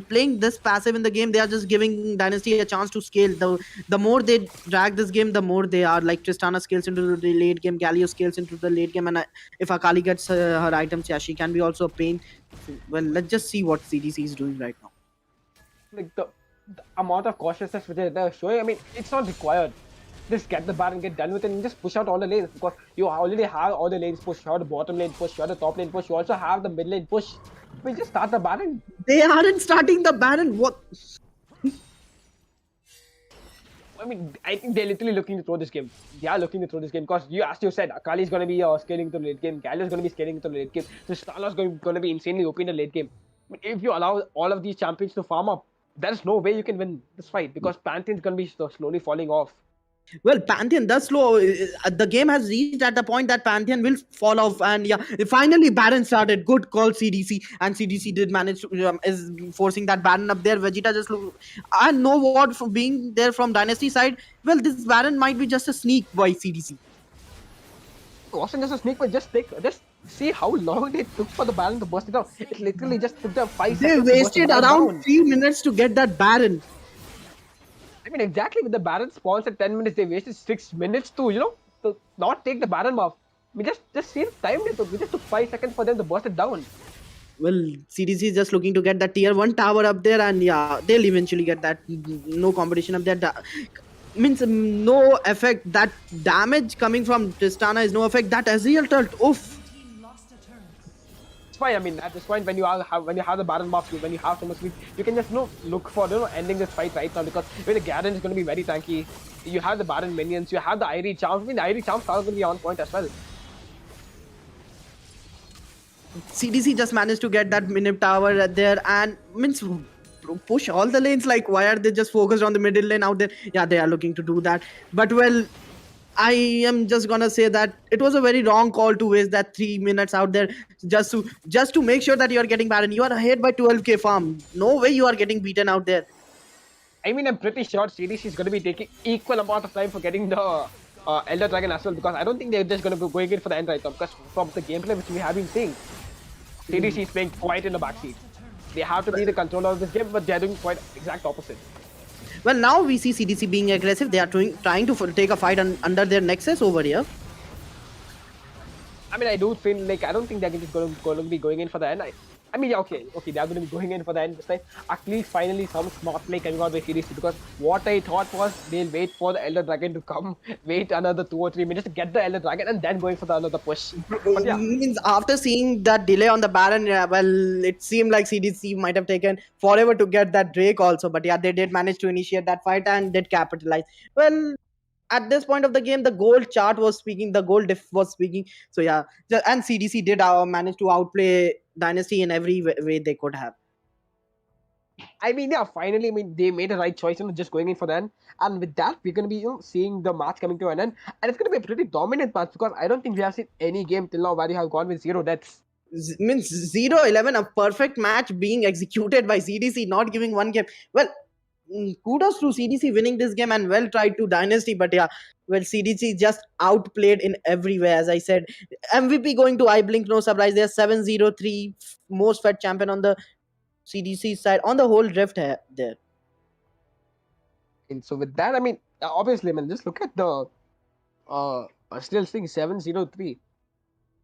playing this passive in the game. They are just giving Dynasty a chance to scale. The more they drag this game, the more they are like Tristana scales into the late game, Galio scales into the late game, and if Akali gets her items, yeah, she can be also a pain. Well, let's just see what CDC is doing right now. Like the amount of cautiousness which they're showing, I mean, it's not required. Just get the Baron, get done with it, and just push out all the lanes because you already have all the lanes push. You have the bottom lane push, you have the top lane push, you also have the mid lane push. We'll just start the Baron. They aren't starting the Baron. What? I mean, I think they're literally looking to throw this game. They are looking to throw this game because as you said, Akali is going to be scaling to the late game. Galio is going to be scaling to the late game. So Stala is going to be insanely OP in the late game. I mean, if you allow all of these champions to farm up, there's no way you can win this fight because Pantheon's going to be slowly falling off. Well, Pantheon does slow. The game has reached at the point that Pantheon will fall off, and yeah, finally Baron started. Good call, CDC, and CDC did manage to is forcing that Baron up there. Vegeta just look. I know what from being there from Dynasty side. Well, this Baron might be just a sneak by CDC. It wasn't just a sneak, but just see how long they took for the Baron to burst it out. It literally just took them 5 They seconds. wasted around 3 minutes to get that Baron. I mean, exactly with the Baron spawns at 10 minutes, they wasted 6 minutes to, to not take the Baron buff. I mean, just see the time they took. We just took 5 seconds for them to burst it down. Well, CDC is just looking to get that tier 1 tower up there, and yeah, they'll eventually get that. No competition up there. Means no effect. That damage coming from Tristana is no effect. That Aziel tult. Oof. It's fine. I mean, at this point, when you have the Baron buff, when you have so much speed, you can just look for ending this fight right now because when the Garen is going to be very tanky. You have the Baron minions. You have the Irie Charms. I mean, the Irie Charms are going to be on point as well. CDC just managed to get that Minip tower there and means push all the lanes. Like, why are they just focused on the middle lane out there? Yeah, they are looking to do that. But well, I am just gonna say that it was a very wrong call to waste that 3 minutes out there just to make sure that you are getting Baron. You are ahead by 12k farm. No way you are getting beaten out there. I mean, I'm pretty sure CDC is going to be taking equal amount of time for getting the Elder Dragon as well because I don't think they're just going to be going in for the end right now because from the gameplay which we have been seeing, CDC is playing quite in the backseat. They have to be the controller of this game, but they're doing quite exact opposite. Well, now we see CDC being aggressive. They are trying to take a fight under their nexus over here. I mean, I do feel like I don't think they're just going to be going in for the end. I mean, yeah, okay, they're going to be going in for the end this time. At least finally some smart play coming out by CDC because what I thought was they'll wait for the Elder Dragon to come, wait another 2 or 3 minutes to get the Elder Dragon and then going for another push. But yeah. Means after seeing that delay on the Baron, yeah, well, it seemed like CDC might have taken forever to get that Drake also. But yeah, they did manage to initiate that fight and did capitalize. Well, at this point of the game, the gold chart was speaking, the gold diff was speaking. So yeah, and CDC did manage to outplay Dynasty in every way they could have. I mean, yeah, finally, I mean, they made the right choice, just going in for the end. And with that, we're going to be, seeing the match coming to an end. And it's going to be a pretty dominant match because I don't think we have seen any game till now where you have gone with 0 deaths. Means 0-11, a perfect match being executed by CDC, not giving one game. Well, kudos to CDC winning this game and well tried to Dynasty, but yeah, well, CDC just outplayed in every way. As I said, MVP going to iBlink, no surprise. They're 7-0-3, most fed champion on the CDC side on the whole drift there. And so with that, I mean, obviously, I mean, just look at the still seeing 7-0-3.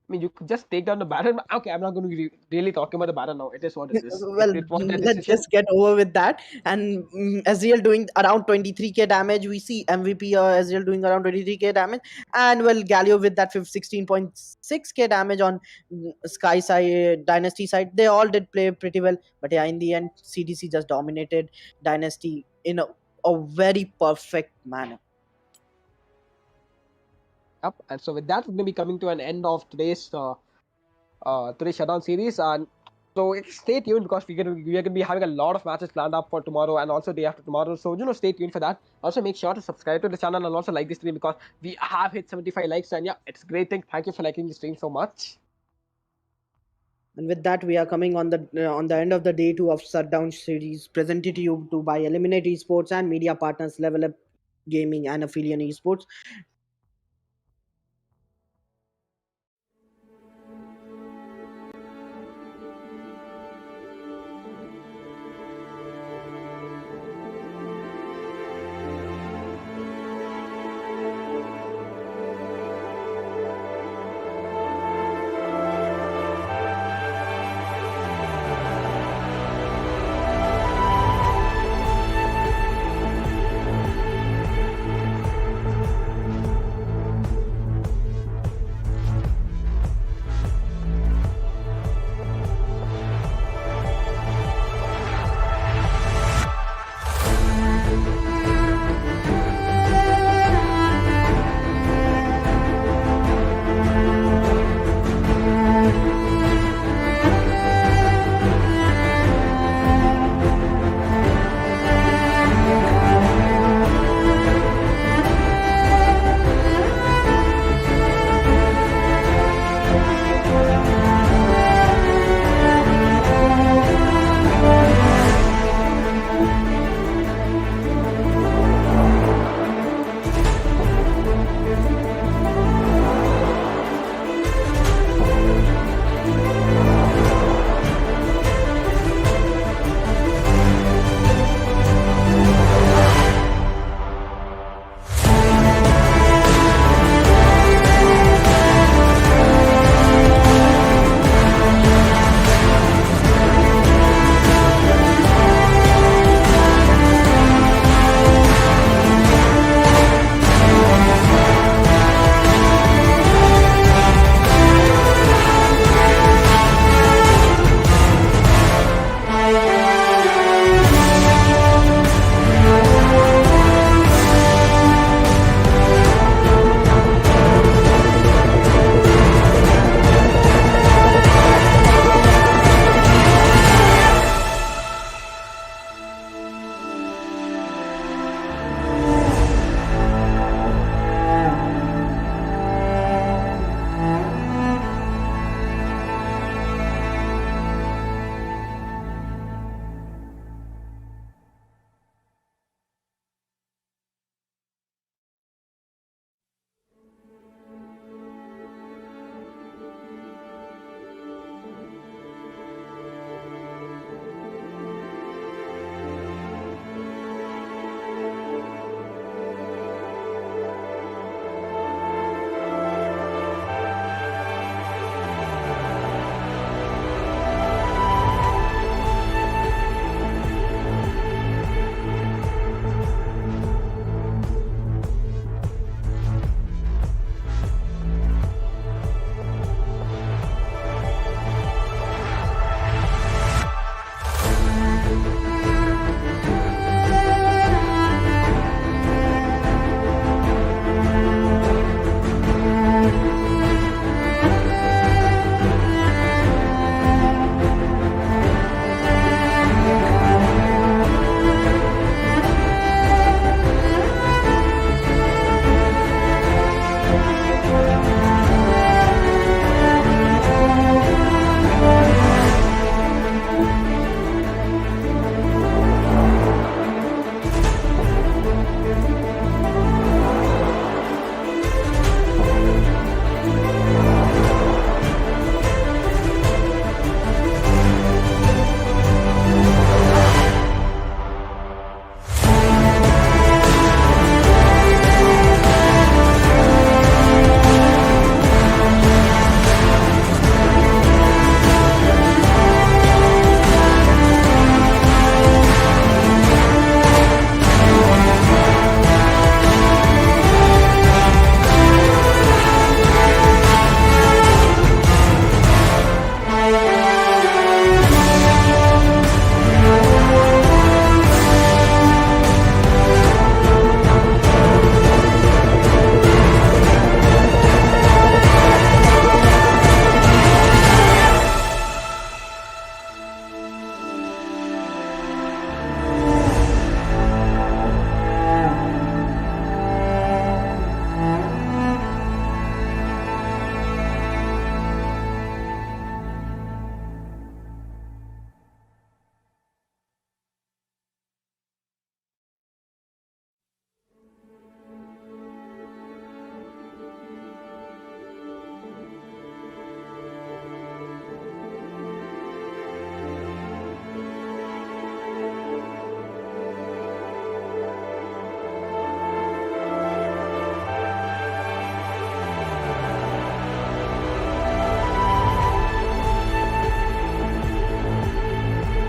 I mean, you could just take down the Baron. Okay, I'm not going to be really talking about the Baron now. It is what it is. Well, let's just get over with that. And Aziel doing around 23k damage. We see MVP Aziel doing around 23k damage. And well, Galio with that 16.6k damage on Sky side, Dynasty side. They all did play pretty well. But yeah, in the end, CDC just dominated Dynasty in a very perfect manner. Yep. And so with that, we're going to be coming to an end of today's Shutdown Series. And So stay tuned because we are gonna be having a lot of matches planned up for tomorrow and also day after tomorrow. So stay tuned for that. Also make sure to subscribe to the channel and also like this stream because we have hit 75 likes and yeah, it's a great thing. Thank you for liking the stream so much. And with that, we are coming on the end of the day two of Shutdown Series, presented to you by Eliminate Esports and media partners LevelUp Gaming and Aphelion Esports.